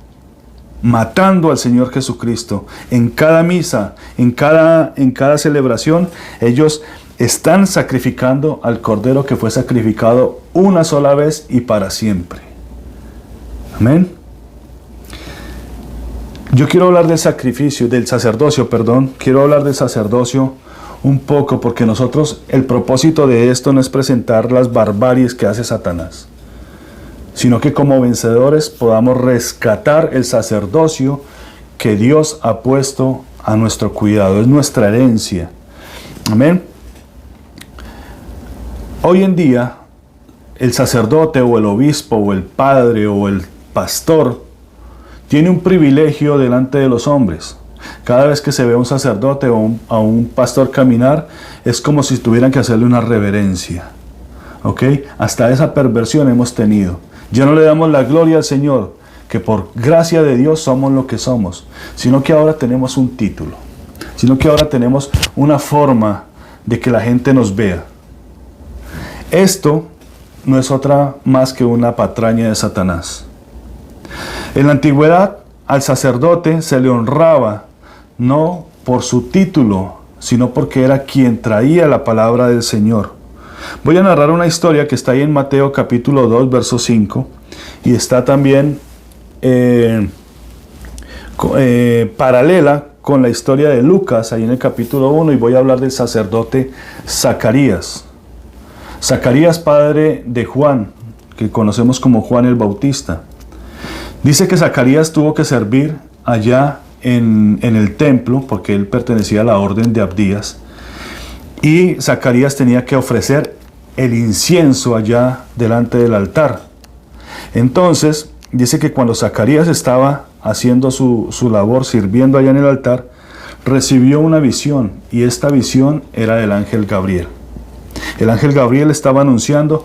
matando al Señor Jesucristo. En cada misa, en cada celebración, ellos están sacrificando al Cordero que fue sacrificado una sola vez y para siempre. Amén. Yo quiero hablar del sacerdocio, quiero hablar del sacerdocio un poco, porque nosotros, el propósito de esto no es presentar las barbaries que hace Satanás, sino que como vencedores podamos rescatar el sacerdocio que Dios ha puesto a nuestro cuidado. Es nuestra herencia. Amén. Hoy en día, el sacerdote o el obispo o el padre o el pastor tiene un privilegio delante de los hombres. Cada vez que se ve a un sacerdote o a un pastor caminar, es como si tuvieran que hacerle una reverencia. ¿Ok? Hasta esa perversión hemos tenido. Ya no le damos la gloria al Señor, que por gracia de Dios somos lo que somos, sino que ahora tenemos un título, sino que ahora tenemos una forma de que la gente nos vea. Esto no es otra más que una patraña de Satanás. En la antigüedad, al sacerdote se le honraba no por su título, sino porque era quien traía la palabra del Señor. Voy a narrar una historia que está ahí en Mateo capítulo 2, verso 5, y está también paralela con la historia de Lucas, ahí en el capítulo 1, y voy a hablar del sacerdote Zacarías. Zacarías, padre de Juan, que conocemos como Juan el Bautista. Dice que Zacarías tuvo que servir allá en el templo, porque él pertenecía a la orden de Abdías, y Zacarías tenía que ofrecer el incienso allá delante del altar. Entonces, dice que cuando Zacarías estaba haciendo su labor, sirviendo allá en el altar, recibió una visión, y esta visión era del ángel Gabriel. El ángel Gabriel estaba anunciando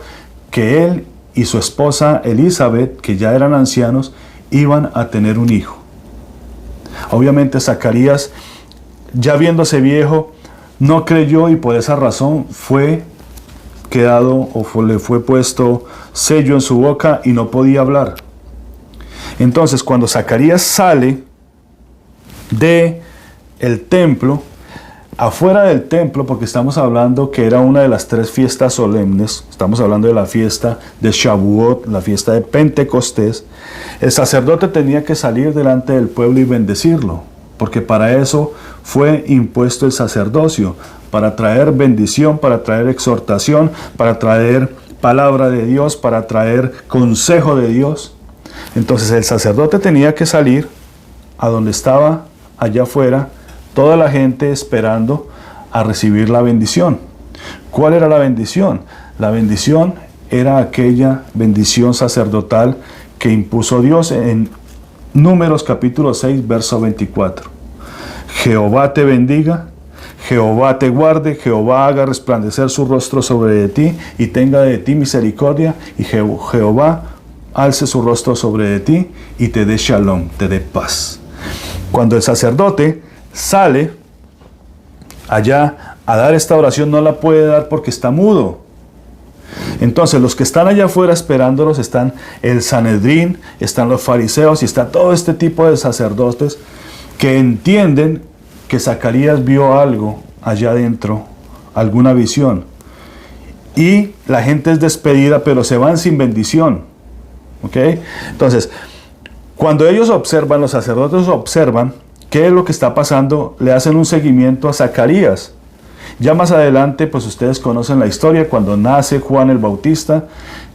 que él y su esposa Elizabeth, que ya eran ancianos, iban a tener un hijo. Obviamente Zacarías, ya viéndose viejo, no creyó, y por esa razón fue quedado le fue puesto sello en su boca y no podía hablar. Entonces, cuando Zacarías sale de el templo, afuera del templo, porque estamos hablando que era una de las 3 fiestas solemnes, estamos hablando de la fiesta de Shavuot, la fiesta de Pentecostés, el sacerdote tenía que salir delante del pueblo y bendecirlo, porque para eso fue impuesto el sacerdocio, para traer bendición, para traer exhortación, para traer palabra de Dios, para traer consejo de Dios. Entonces el sacerdote tenía que salir a donde estaba allá afuera toda la gente esperando a recibir la bendición. ¿Cuál era la bendición? La bendición era aquella bendición sacerdotal que impuso Dios en Números capítulo 6, verso 24. Jehová te bendiga, Jehová te guarde, Jehová haga resplandecer su rostro sobre ti y tenga de ti misericordia, y Jehová alce su rostro sobre ti y te dé shalom, te dé paz. Cuando el sacerdote sale allá a dar esta oración, no la puede dar porque está mudo. Entonces los que están allá afuera esperándolos están el Sanedrín, están los fariseos y está todo este tipo de sacerdotes que entienden que Zacarías vio algo allá adentro, alguna visión. Y la gente es despedida, pero se van sin bendición. ¿Ok? Entonces, cuando ellos observan, los sacerdotes observan qué es lo que está pasando, le hacen un seguimiento a Zacarías. Ya más adelante, pues ustedes conocen la historia, cuando nace Juan el Bautista,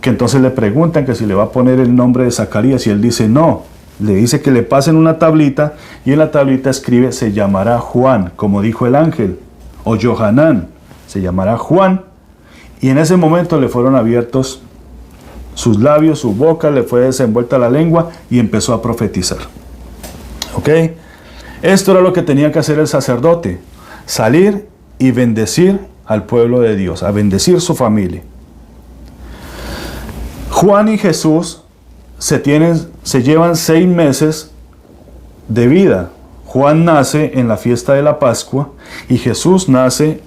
que entonces le preguntan que si le va a poner el nombre de Zacarías, y él dice no. Le dice que le pasen una tablita, y en la tablita escribe, se llamará Juan, como dijo el ángel, o Johanán, se llamará Juan. Y en ese momento le fueron abiertos sus labios, su boca, le fue desenvuelta la lengua y empezó a profetizar. ¿Ok? Esto era lo que tenía que hacer el sacerdote, salir y bendecir al pueblo de Dios, a bendecir su familia. Juan y Jesús se llevan 6 meses de vida. Juan nace en la fiesta de la Pascua y Jesús nace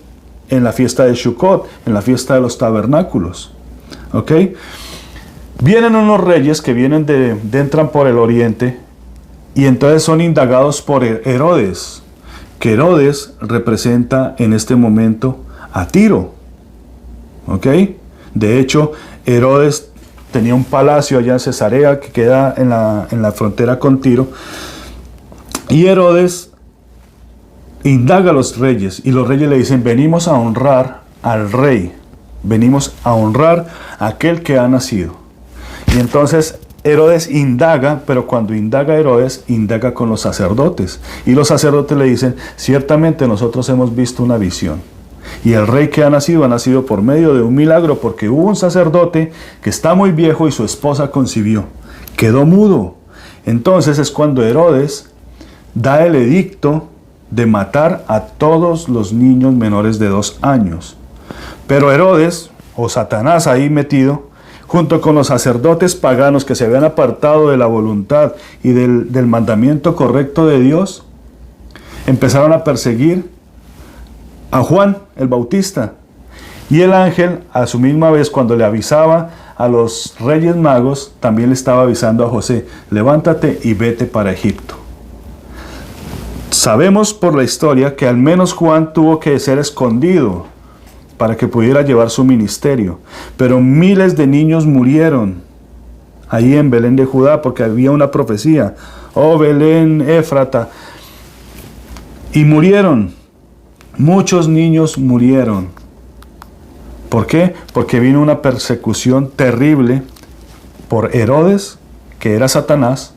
en la fiesta de Sukkot, en la fiesta de los tabernáculos. ¿Ok? Vienen unos reyes que entran por el oriente, y entonces son indagados por Herodes, que Herodes representa en este momento a Tiro. ¿Ok? De hecho, Herodes tenía un palacio allá en Cesarea que queda en la frontera con Tiro. Y Herodes indaga a los reyes, y los reyes le dicen, venimos a honrar al rey, venimos a honrar a aquel que ha nacido. Y entonces Herodes indaga, pero cuando indaga Herodes, indaga con los sacerdotes. Y los sacerdotes le dicen, ciertamente nosotros hemos visto una visión. Y el rey que ha nacido por medio de un milagro, porque hubo un sacerdote que está muy viejo y su esposa concibió. Quedó mudo. Entonces es cuando Herodes da el edicto de matar a todos los niños menores de 2 años. Pero Herodes, o Satanás ahí metido, junto con los sacerdotes paganos que se habían apartado de la voluntad y del mandamiento correcto de Dios, empezaron a perseguir a Juan el Bautista. Y el ángel, a su misma vez, cuando le avisaba a los reyes magos, también le estaba avisando a José, levántate y vete para Egipto. Sabemos por la historia que al menos Juan tuvo que ser escondido para que pudiera llevar su ministerio. Pero miles de niños murieron ahí en Belén de Judá, porque había una profecía, oh Belén Éfrata, y murieron. Muchos niños murieron. ¿Por qué? Porque vino una persecución terrible por Herodes, que era Satanás,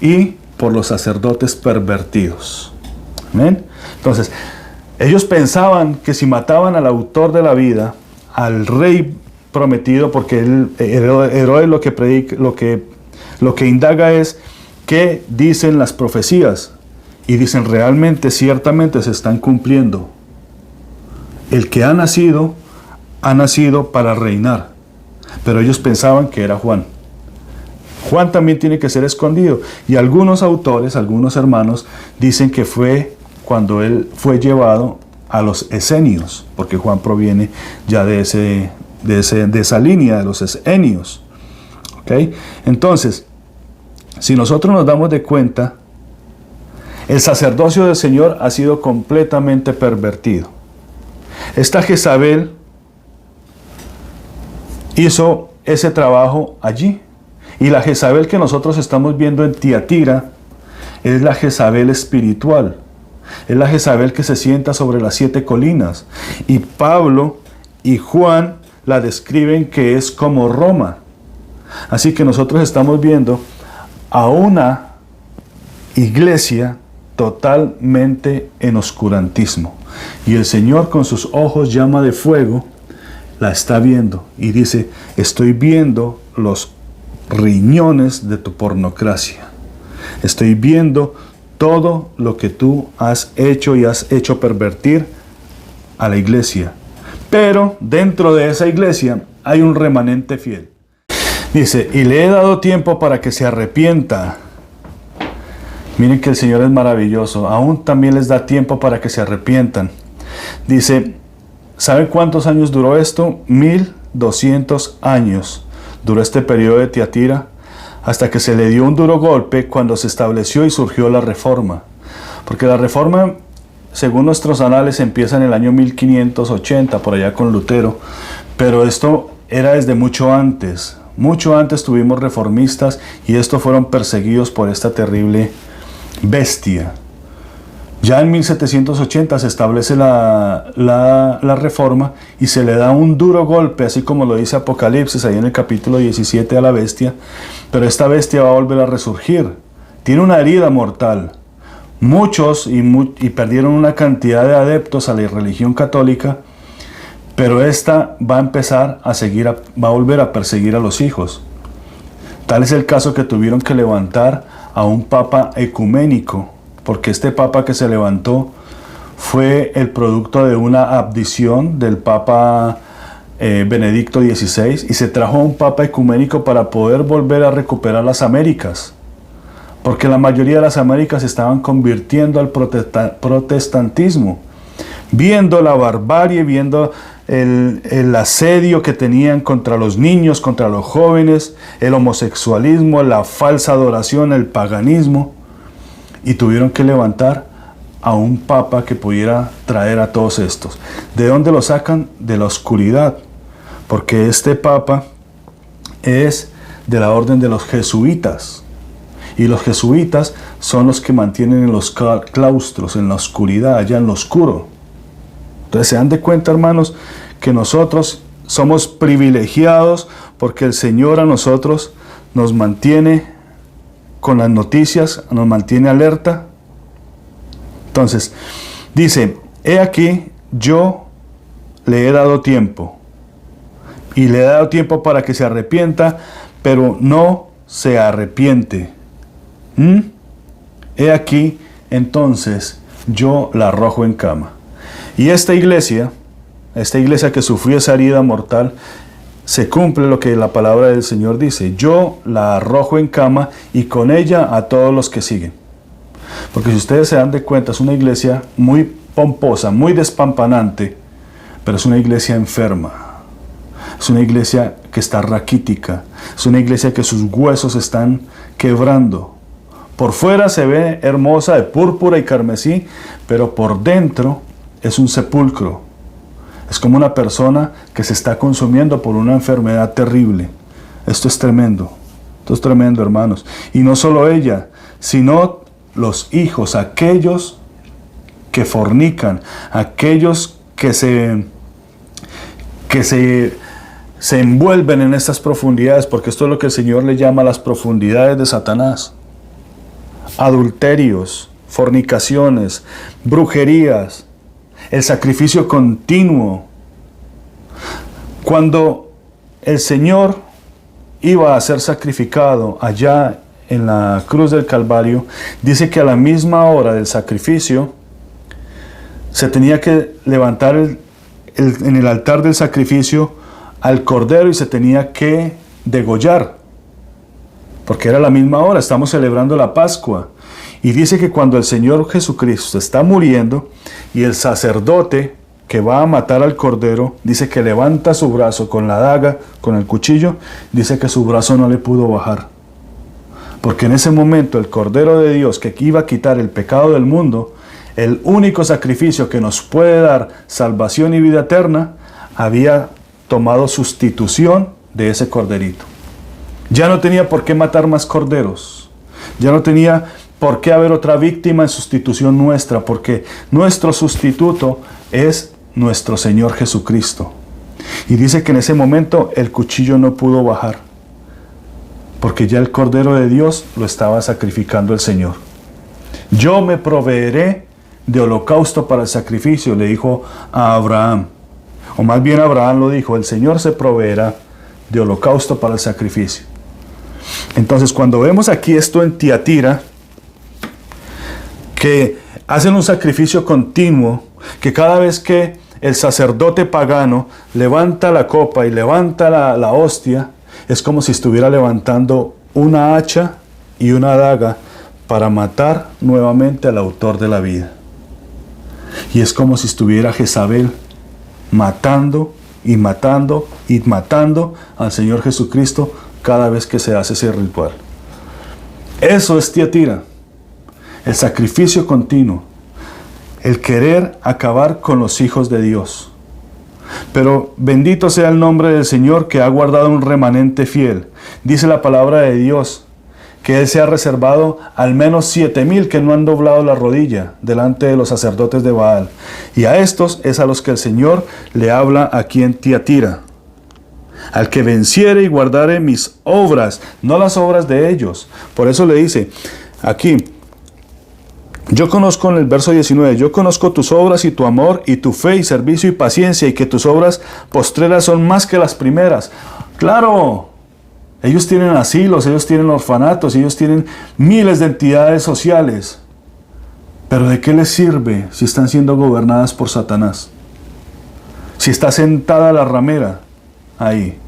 y por los sacerdotes pervertidos. ¿Amén? Entonces, ellos pensaban que si mataban al autor de la vida, al rey prometido, porque Herodes lo que indaga es qué dicen las profecías. y dicen, realmente, ciertamente se están cumpliendo. El que ha nacido para reinar. Pero ellos pensaban que era Juan. Juan también tiene que ser escondido. Y algunos autores, algunos hermanos, dicen que fue cuando él fue llevado a los esenios, porque Juan proviene ya de esa línea de los esenios. ¿Okay? Entonces, si nosotros nos damos de cuenta, el sacerdocio del Señor ha sido completamente pervertido. Esta Jezabel hizo ese trabajo allí. Y la Jezabel que nosotros estamos viendo en Tiatira es la Jezabel espiritual. Es la Jezabel que se sienta sobre las 7 colinas. Y Pablo y Juan la describen que es como Roma. Así que nosotros estamos viendo a una iglesia totalmente en oscurantismo. Y el Señor con sus ojos llama de fuego la está viendo y dice, estoy viendo los riñones de tu pornocracia. Estoy viendo todo lo que tú has hecho y has hecho pervertir a la iglesia. Pero dentro de esa iglesia hay un remanente fiel. Dice, y le he dado tiempo para que se arrepienta. Miren que el Señor es maravilloso. Aún también les da tiempo para que se arrepientan. Dice, ¿saben cuántos años duró esto? 1200 años duró este periodo de Tiatira, hasta que se le dio un duro golpe cuando se estableció y surgió la Reforma. Porque la Reforma, según nuestros anales, empieza en el año 1580, por allá con Lutero. Pero esto era desde mucho antes. Mucho antes tuvimos reformistas y estos fueron perseguidos por esta terrible bestia. Ya en 1780 se establece la Reforma y se le da un duro golpe, así como lo dice Apocalipsis, ahí en el capítulo 17 a la bestia. Pero esta bestia va a volver a resurgir. Tiene una herida mortal. Muchos y perdieron una cantidad de adeptos a la religión católica, pero esta va a empezar va a volver a perseguir a los hijos. Tal es el caso que tuvieron que levantar a un papa ecuménico, porque este papa que se levantó fue el producto de una abdición del papa Benedicto XVI, y se trajo a un papa ecuménico para poder volver a recuperar las Américas, porque la mayoría de las Américas se estaban convirtiendo al protestantismo, viendo la barbarie, viendo el asedio que tenían contra los niños, contra los jóvenes, el homosexualismo, la falsa adoración, el paganismo. Y tuvieron que levantar a un papa que pudiera traer a todos estos. ¿De dónde lo sacan? De la oscuridad. Porque este papa es de la orden de los jesuitas. Y los jesuitas son los que mantienen en los claustros, en la oscuridad, allá en lo oscuro. Entonces se dan de cuenta, hermanos, que nosotros somos privilegiados porque el Señor a nosotros nos mantiene con las noticias, nos mantiene alerta. Entonces, dice, he aquí, yo le he dado tiempo, y le he dado tiempo para que se arrepienta, pero no se arrepiente. He aquí, entonces, yo la arrojo en cama. Y esta iglesia que sufrió esa herida mortal, se cumple lo que la palabra del Señor dice, yo la arrojo en cama y con ella a todos los que siguen. Porque si ustedes se dan de cuenta, es una iglesia muy pomposa, muy despampanante, pero es una iglesia enferma. Es una iglesia que está raquítica, es una iglesia que sus huesos están quebrando. Por fuera se ve hermosa de púrpura y carmesí, pero por dentro es un sepulcro. Es como una persona que se está consumiendo por una enfermedad terrible. Esto es tremendo, hermanos. Y no solo ella, sino los hijos, aquellos que fornican, aquellos que se envuelven en estas profundidades, porque esto es lo que el Señor le llama las profundidades de Satanás. Adulterios, fornicaciones, brujerías, el sacrificio continuo. Cuando el Señor iba a ser sacrificado allá en la cruz del Calvario, dice que a la misma hora del sacrificio se tenía que levantar en el altar del sacrificio al cordero y se tenía que degollar, porque era la misma hora, estamos celebrando la Pascua. Y dice que cuando el Señor Jesucristo está muriendo y el sacerdote que va a matar al cordero, dice que levanta su brazo con la daga, con el cuchillo, dice que su brazo no le pudo bajar. Porque en ese momento el Cordero de Dios que iba a quitar el pecado del mundo, el único sacrificio que nos puede dar salvación y vida eterna, había tomado sustitución de ese corderito. Ya no tenía por qué matar más corderos. Ya no tenía por qué haber otra víctima en sustitución nuestra, porque nuestro sustituto es nuestro Señor Jesucristo. Y dice que en ese momento el cuchillo no pudo bajar, porque ya el Cordero de Dios lo estaba sacrificando el Señor. Yo me proveeré de holocausto para el sacrificio, le dijo a Abraham. O más bien Abraham lo dijo, el Señor se proveerá de holocausto para el sacrificio. Entonces cuando vemos aquí esto en Tiatira, que hacen un sacrificio continuo, que cada vez que el sacerdote pagano levanta la copa y levanta la hostia, es como si estuviera levantando una hacha y una daga para matar nuevamente al autor de la vida. Y es como si estuviera Jezabel matando y matando y matando al Señor Jesucristo cada vez que se hace ese ritual. Eso es Tiatira, el sacrificio continuo, el querer acabar con los hijos de Dios. Pero bendito sea el nombre del Señor que ha guardado un remanente fiel. Dice la palabra de Dios que Él se ha reservado al menos 7,000 que no han doblado la rodilla delante de los sacerdotes de Baal. Y a estos es a los que el Señor le habla aquí en Tiatira. Al que venciere y guardare mis obras, no las obras de ellos. Por eso le dice aquí, yo conozco en el verso 19, yo conozco tus obras y tu amor y tu fe y servicio y paciencia y que tus obras postreras son más que las primeras. Claro, ellos tienen asilos, ellos tienen orfanatos, ellos tienen miles de entidades sociales. Pero ¿de qué les sirve si están siendo gobernadas por Satanás? Si está sentada la ramera ahí.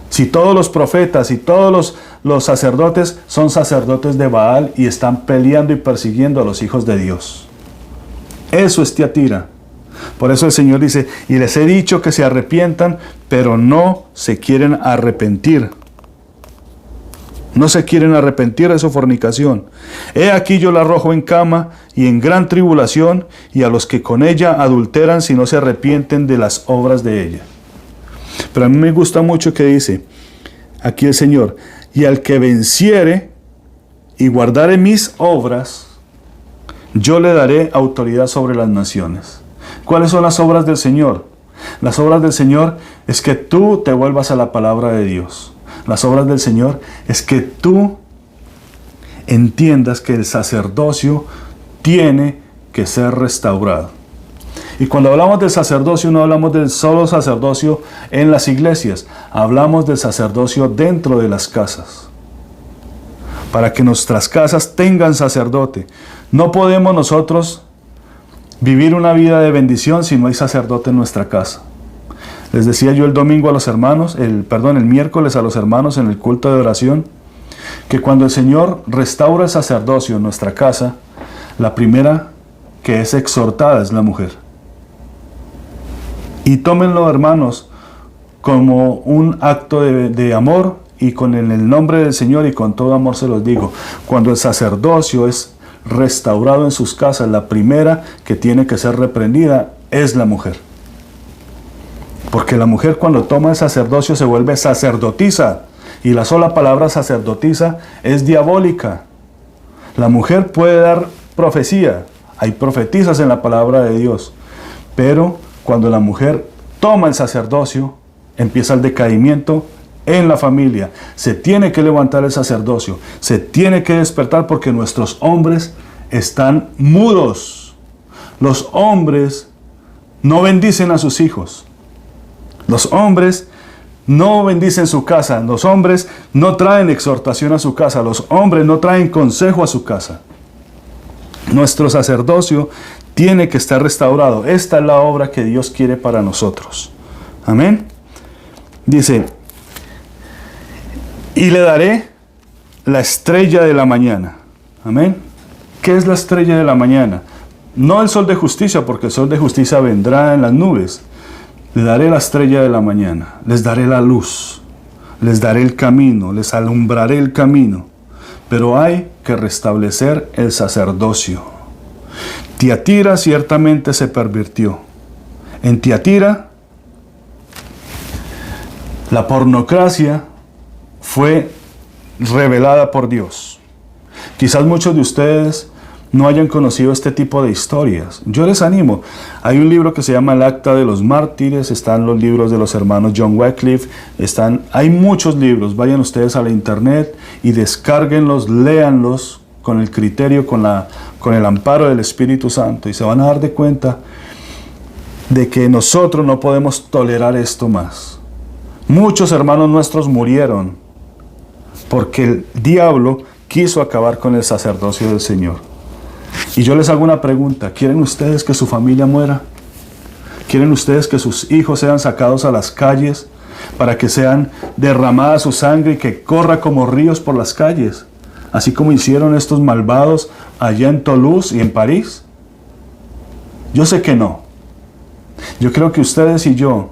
Si todos los profetas y todos los sacerdotes son sacerdotes de Baal y están peleando y persiguiendo a los hijos de Dios. Eso es Tiatira. Por eso el Señor dice, y les he dicho que se arrepientan, pero no se quieren arrepentir. No se quieren arrepentir de su fornicación. He aquí yo la arrojo en cama y en gran tribulación, y a los que con ella adulteran si no se arrepienten de las obras de ella. Pero a mí me gusta mucho que dice aquí el Señor, y al que venciere y guardare mis obras, yo le daré autoridad sobre las naciones. ¿Cuáles son las obras del Señor? Las obras del Señor es que tú te vuelvas a la palabra de Dios. Las obras del Señor es que tú entiendas que el sacerdocio tiene que ser restaurado. Y cuando hablamos del sacerdocio, no hablamos del solo sacerdocio en las iglesias, hablamos del sacerdocio dentro de las casas. Para que nuestras casas tengan sacerdote. No podemos nosotros vivir una vida de bendición si no hay sacerdote en nuestra casa. Les decía yo el domingo a los hermanos, el miércoles a los hermanos en el culto de oración, que cuando el Señor restaura el sacerdocio en nuestra casa, la primera que es exhortada es la mujer. Y tómenlo, hermanos, como un acto de amor y con el nombre del Señor y con todo amor se los digo. Cuando el sacerdocio es restaurado en sus casas, la primera que tiene que ser reprendida es la mujer. Porque la mujer cuando toma el sacerdocio se vuelve sacerdotisa. Y la sola palabra sacerdotisa es diabólica. La mujer puede dar profecía. Hay profetisas en la palabra de Dios. Pero cuando la mujer toma el sacerdocio, empieza el decaimiento en la familia. Se tiene que levantar el sacerdocio. Se tiene que despertar porque nuestros hombres están mudos. Los hombres no bendicen a sus hijos. Los hombres no bendicen su casa. Los hombres no traen exhortación a su casa. Los hombres no traen consejo a su casa. Nuestro sacerdocio tiene que estar restaurado. Esta es la obra que Dios quiere para nosotros. Amén. Dice, y le daré la estrella de la mañana. Amén. ¿Qué es la estrella de la mañana? No el sol de justicia, porque el sol de justicia vendrá en las nubes. Le daré la estrella de la mañana. Les daré la luz. Les daré el camino. Les alumbraré el camino. Pero hay que restablecer el sacerdocio. Tiatira ciertamente se pervirtió. En Tiatira, la pornocracia fue revelada por Dios. Quizás muchos de ustedes no hayan conocido este tipo de historias. Yo les animo. Hay un libro que se llama El Acta de los Mártires, están los libros de los hermanos John Wycliffe, hay muchos libros. Vayan ustedes a la internet y descárguenlos, léanlos con el criterio, con el amparo del Espíritu Santo, y se van a dar de cuenta de que nosotros no podemos tolerar esto más. Muchos hermanos nuestros murieron porque el diablo quiso acabar con el sacerdocio del Señor. Y yo les hago una pregunta: ¿quieren ustedes que su familia muera? ¿Quieren ustedes que sus hijos sean sacados a las calles para que sean derramada su sangre y que corra como ríos por las calles? Así como hicieron estos malvados allá en Toulouse y en París. Yo sé que no. Yo creo que ustedes y yo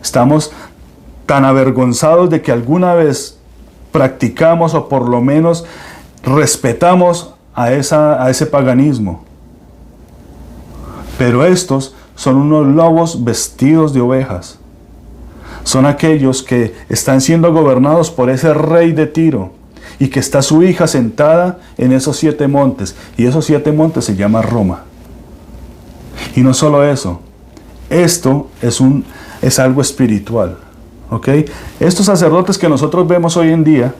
estamos tan avergonzados de que alguna vez practicamos o por lo menos respetamos a ese paganismo. Pero estos son unos lobos vestidos de ovejas. Son aquellos que están siendo gobernados por ese rey de Tiro y que está su hija sentada en esos 7 montes. Y esos 7 montes se llama Roma. Y no solo eso, esto es algo espiritual. ¿Ok? Estos sacerdotes que nosotros vemos hoy en día,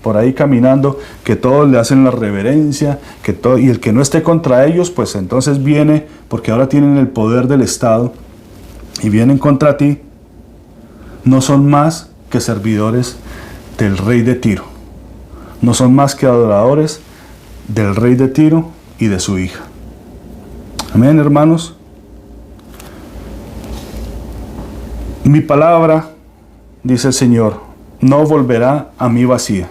por ahí caminando, que todos le hacen la reverencia, y el que no esté contra ellos, pues entonces viene, porque ahora tienen el poder del Estado, y vienen contra ti, no son más que servidores del rey de Tiro. No son más que adoradores del rey de Tiro y de su hija. Amén, hermanos. Mi palabra, dice el Señor, no volverá a mí vacía.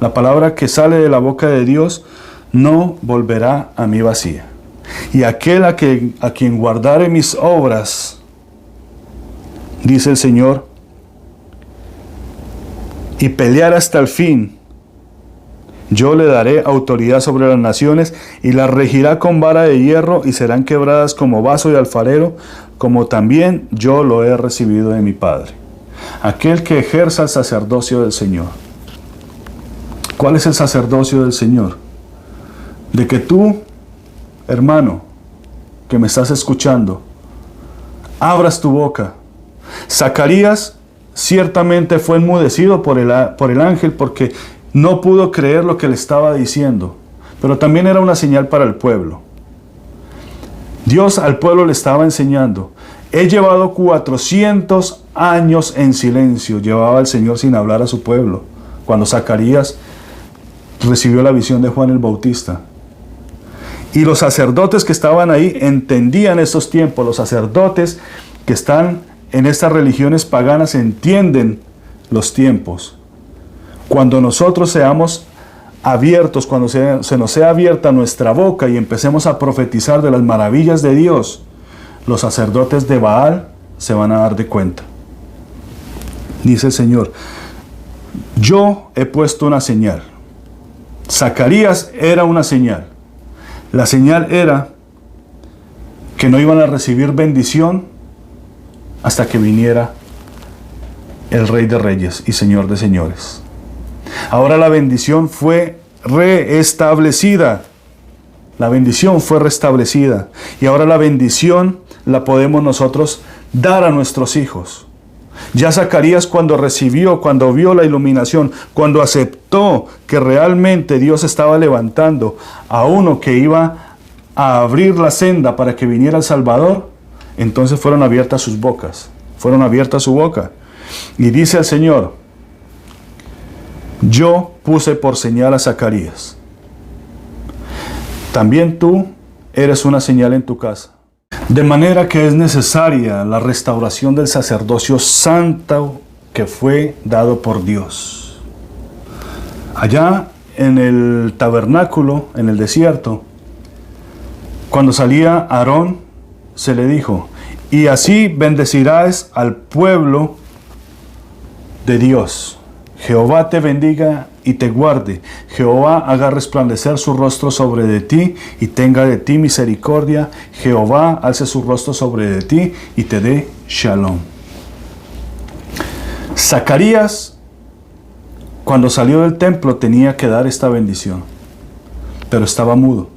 La palabra que sale de la boca de Dios no volverá a mí vacía. Y aquel a quien guardare mis obras, dice el Señor, y pelear hasta el fin, yo le daré autoridad sobre las naciones y las regirá con vara de hierro y serán quebradas como vaso de alfarero, como también yo lo he recibido de mi Padre. Aquel que ejerza el sacerdocio del Señor. ¿Cuál es el sacerdocio del Señor? De que tú, hermano, que me estás escuchando, abras tu boca. Zacarías ciertamente fue enmudecido por el ángel porque no pudo creer lo que le estaba diciendo, pero también era una señal para el pueblo. Dios al pueblo le estaba enseñando. He llevado 400 años en silencio, llevaba el Señor sin hablar a su pueblo, cuando Zacarías recibió la visión de Juan el Bautista. Y los sacerdotes que estaban ahí entendían esos tiempos. Los sacerdotes que están en estas religiones paganas entienden los tiempos. Cuando nosotros seamos abiertos, cuando se nos sea abierta nuestra boca y empecemos a profetizar de las maravillas de Dios, los sacerdotes de Baal se van a dar de cuenta. Dice el Señor, yo he puesto una señal. Zacarías era una señal. La señal era que no iban a recibir bendición hasta que viniera el Rey de Reyes y Señor de Señores. Ahora la bendición fue restablecida. La bendición fue restablecida. Y ahora la bendición la podemos nosotros dar a nuestros hijos. Ya Zacarías cuando vio la iluminación, cuando aceptó que realmente Dios estaba levantando a uno que iba a abrir la senda para que viniera el Salvador, entonces fueron abiertas sus bocas, fueron abiertas su boca. Y dice el Señor: yo puse por señal a Zacarías. También tú eres una señal en tu casa. De manera que es necesaria la restauración del sacerdocio santo que fue dado por Dios. Allá en el tabernáculo, en el desierto, cuando salía Aarón, se le dijo: y así bendecirás al pueblo de Dios. Jehová te bendiga y te guarde. Jehová haga resplandecer su rostro sobre de ti y tenga de ti misericordia. Jehová alce su rostro sobre de ti y te dé shalom. Zacarías, cuando salió del templo, tenía que dar esta bendición, pero estaba mudo.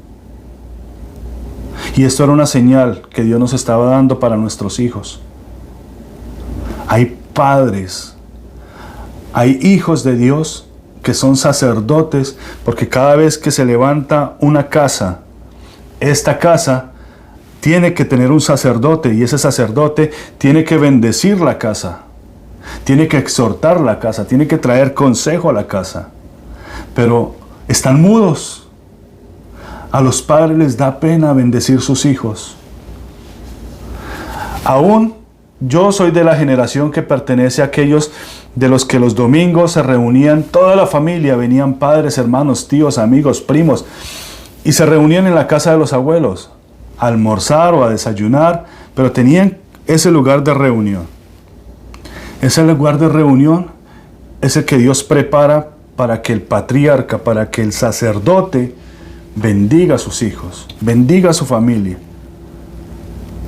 Y esto era una señal que Dios nos estaba dando para nuestros hijos. Hay padres, hay hijos de Dios que son sacerdotes, porque cada vez que se levanta una casa, esta casa tiene que tener un sacerdote, y ese sacerdote tiene que bendecir la casa, tiene que exhortar la casa, tiene que traer consejo a la casa. Pero están mudos. A los padres les da pena bendecir sus hijos. Aún yo soy de la generación que pertenece a aquellos de los que los domingos se reunían toda la familia, venían padres, hermanos, tíos, amigos, primos, y se reunían en la casa de los abuelos a almorzar o a desayunar, pero tenían ese lugar de reunión. Ese lugar de reunión es el que Dios prepara para que el patriarca, para que el sacerdote bendiga a sus hijos, bendiga a su familia.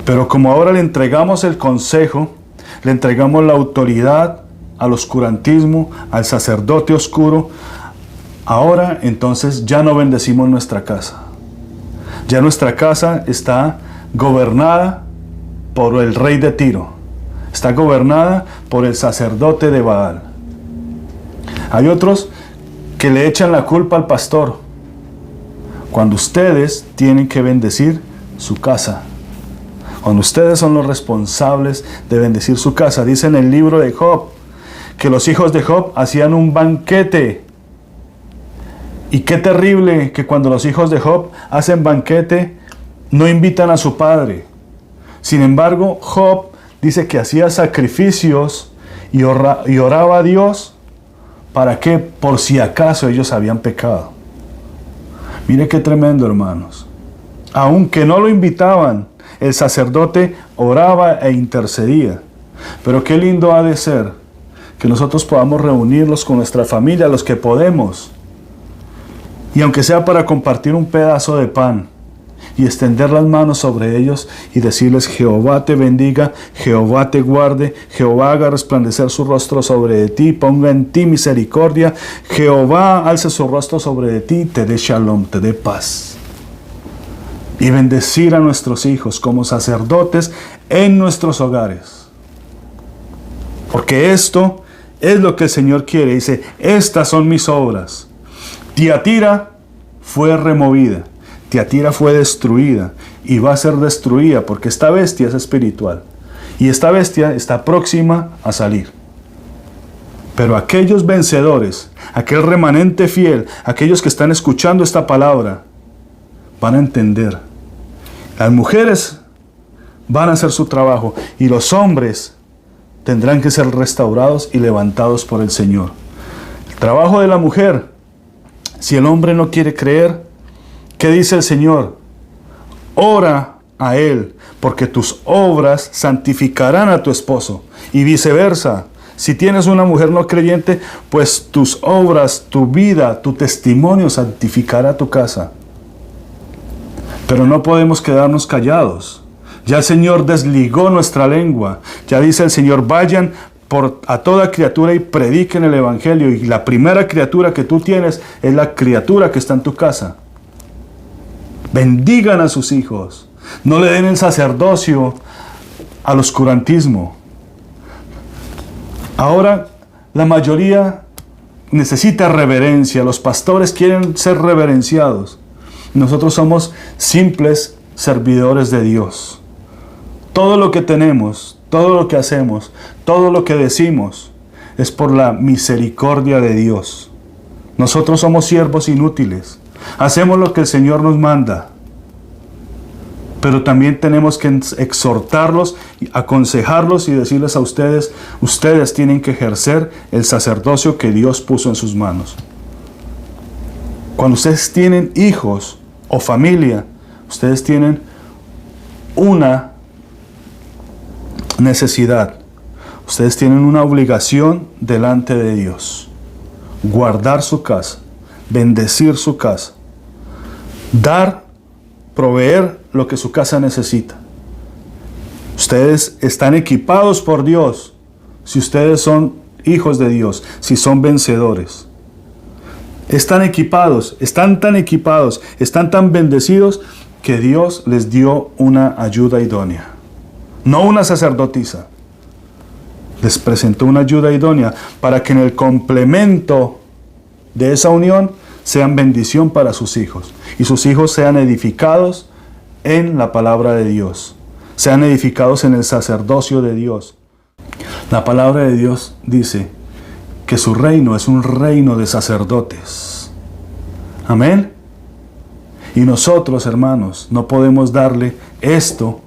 Pero como ahora le entregamos el consejo, le entregamos la autoridad al oscurantismo, al sacerdote oscuro, ahora entonces ya no bendecimos nuestra casa. Ya nuestra casa está gobernada por el rey de Tiro, está gobernada por el sacerdote de Baal. Hay otros que le echan la culpa al pastor, cuando ustedes tienen que bendecir su casa. Cuando ustedes son los responsables de bendecir su casa. Dice en el libro de Job que los hijos de Job hacían un banquete. Y qué terrible que cuando los hijos de Job hacen banquete, no invitan a su padre. Sin embargo, Job dice que hacía sacrificios y oraba a Dios. ¿Para qué? Por si acaso ellos habían pecado. Mire qué tremendo, hermanos. Aunque no lo invitaban, el sacerdote oraba e intercedía. Pero qué lindo ha de ser que nosotros podamos reunirnos con nuestra familia, los que podemos. Y aunque sea para compartir un pedazo de pan y extender las manos sobre ellos y decirles: Jehová te bendiga, Jehová te guarde, Jehová haga resplandecer su rostro sobre de ti, ponga en ti misericordia, Jehová alce su rostro sobre de ti, te dé shalom, te dé paz. Y bendecir a nuestros hijos como sacerdotes en nuestros hogares. Porque esto es lo que el Señor quiere. Dice: estas son mis obras. Tiatira fue removida. Tiatira fue destruida y va a ser destruida porque esta bestia es espiritual. Y esta bestia está próxima a salir. Pero aquellos vencedores, aquel remanente fiel, aquellos que están escuchando esta palabra, van a entender. Las mujeres van a hacer su trabajo y los hombres tendrán que ser restaurados y levantados por el Señor. El trabajo de la mujer, si el hombre no quiere creer, ¿qué dice el Señor? Ora a él, porque tus obras santificarán a tu esposo. Y viceversa, si tienes una mujer no creyente, pues tus obras, tu vida, tu testimonio santificará tu casa. Pero no podemos quedarnos callados. Ya el Señor desligó nuestra lengua. Ya dice el Señor: vayan a toda criatura y prediquen el Evangelio. Y la primera criatura que tú tienes es la criatura que está en tu casa. Bendigan a sus hijos. No le den el sacerdocio al oscurantismo. Ahora la mayoría necesita reverencia. Los pastores quieren ser reverenciados. Nosotros somos simples servidores de Dios. Todo lo que tenemos, todo lo que hacemos, todo lo que decimos, es por la misericordia de Dios. Nosotros somos siervos inútiles. Hacemos lo que el Señor nos manda. Pero también tenemos que exhortarlos, aconsejarlos y decirles a ustedes, ustedes tienen que ejercer el sacerdocio que Dios puso en sus manos. Cuando ustedes tienen hijos o familia, ustedes tienen una necesidad. Ustedes tienen una obligación delante de Dios. Guardar su casa, bendecir su casa, dar, proveer lo que su casa necesita. Ustedes están equipados por Dios si ustedes son hijos de Dios, si son vencedores. Están equipados, están tan equipados, están tan bendecidos que Dios les dio una ayuda idónea. No una sacerdotisa. Les presentó una ayuda idónea para que en el complemento de esa unión sean bendición para sus hijos. Y sus hijos sean edificados en la palabra de Dios. Sean edificados en el sacerdocio de Dios. La palabra de Dios dice que su reino es un reino de sacerdotes. Amén. Y nosotros, hermanos, no podemos darle esto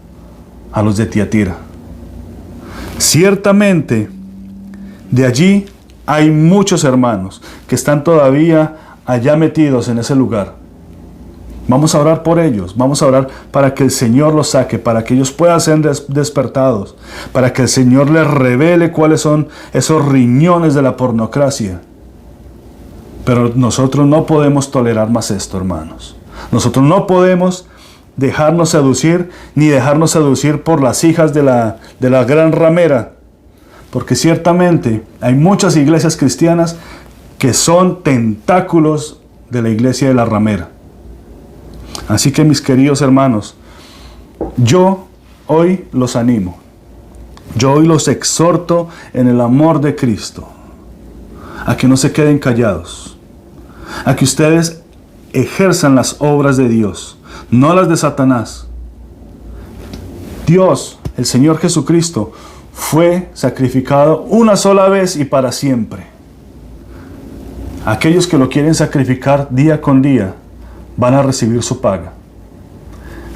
a los de Tiatira. Ciertamente, de allí hay muchos hermanos que están todavía allá metidos en ese lugar. Vamos a orar por ellos, vamos a orar para que el Señor los saque, para que ellos puedan ser despertados, para que el Señor les revele cuáles son esos riñones de la pornocracia. Pero nosotros no podemos tolerar más esto, hermanos. Nosotros no podemos dejarnos seducir, ni dejarnos seducir por las hijas de la gran ramera, porque ciertamente hay muchas iglesias cristianas que son tentáculos de la iglesia de la ramera. Así que, mis queridos hermanos, yo hoy los animo, yo hoy los exhorto en el amor de Cristo, a que no se queden callados, a que ustedes ejerzan las obras de Dios, no las de Satanás. Dios, el Señor Jesucristo, fue sacrificado una sola vez y para siempre. Aquellos que lo quieren sacrificar día con día van a recibir su paga.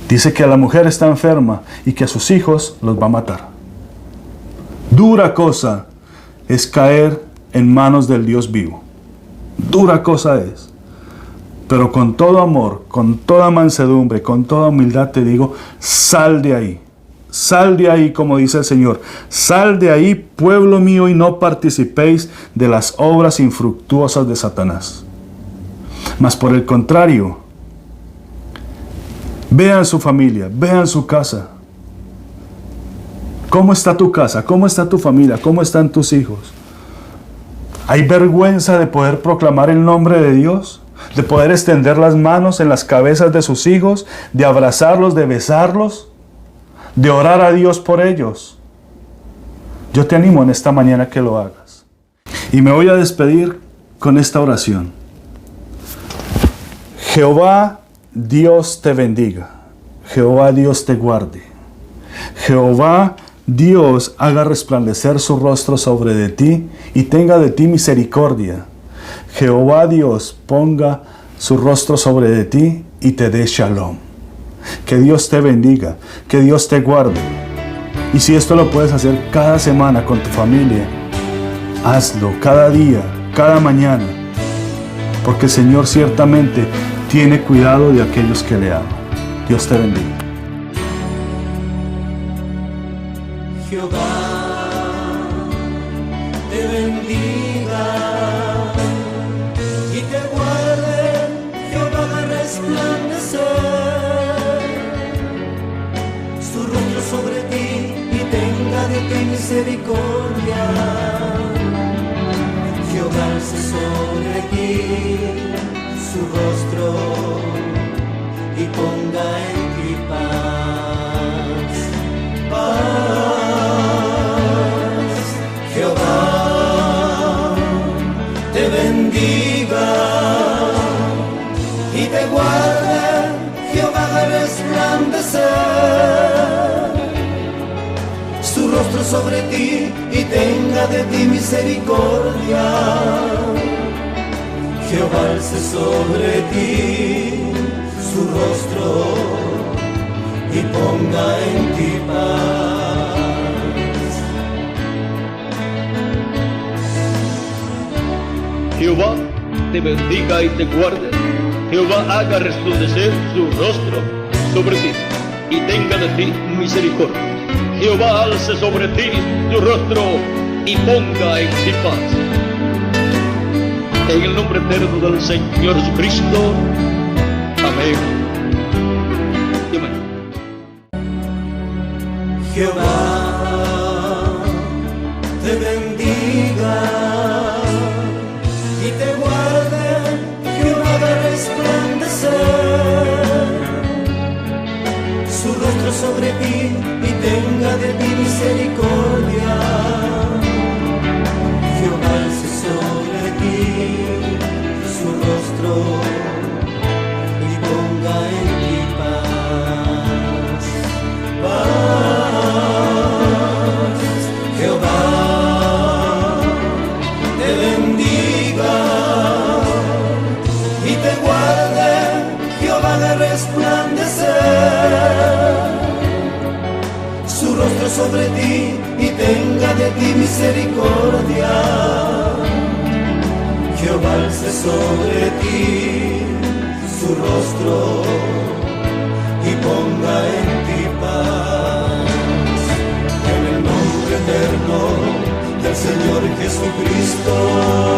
Dice que la mujer está enferma y que a sus hijos los va a matar. Dura cosa es caer en manos del Dios vivo. Dura cosa es. Pero con todo amor, con toda mansedumbre, con toda humildad te digo, sal de ahí. Sal de ahí, como dice el Señor. Sal de ahí, pueblo mío, y no participéis de las obras infructuosas de Satanás. Mas por el contrario, vean su familia, vean su casa. ¿Cómo está tu casa? ¿Cómo está tu familia? ¿Cómo están tus hijos? ¿Hay vergüenza de poder proclamar el nombre de Dios? ¿De poder extender las manos en las cabezas de sus hijos? ¿De abrazarlos, de besarlos? ¿De orar a Dios por ellos? Yo te animo en esta mañana que lo hagas. Y me voy a despedir con esta oración. Jehová Dios te bendiga. Jehová Dios te guarde. Jehová Dios haga resplandecer su rostro sobre de ti y tenga de ti misericordia. Jehová Dios ponga su rostro sobre de ti y te dé shalom. Que Dios te bendiga, que Dios te guarde. Y si esto lo puedes hacer cada semana con tu familia, hazlo cada día, cada mañana. Porque el Señor ciertamente tiene cuidado de aquellos que le aman. Dios te bendiga. Jehová te bendiga y te guarde, Jehová haga resplandecer su rostro sobre ti y tenga de ti misericordia. Jehová alce sobre ti su rostro y ponga en ti paz. Paz. Jehová te bendiga y te guarde, Jehová haga resplandecer su rostro sobre ti y tenga de ti misericordia. Jehová alce sobre ti su rostro y ponga en ti paz. Jehová te bendiga y te guarde. Jehová haga resplandecer su rostro sobre ti y tenga de ti misericordia. Jehová alce sobre ti su rostro y ponga en ti paz. En el nombre eterno del Señor Jesucristo. Amén. Y amén. Jehová te bendiga y te guarde. Jehová haga resplandecer su rostro sobre ti y tenga de ti misericordia. Jehová alce sobre ti su rostro y ponga en ti paz. Paz. Jehová te bendiga y te guarde. Jehová haga resplandecer su rostro sobre ti y tenga de ti misericordia. Jehová alce sobre ti su rostro y ponga en ti paz. En el nombre eterno del Señor Jesucristo.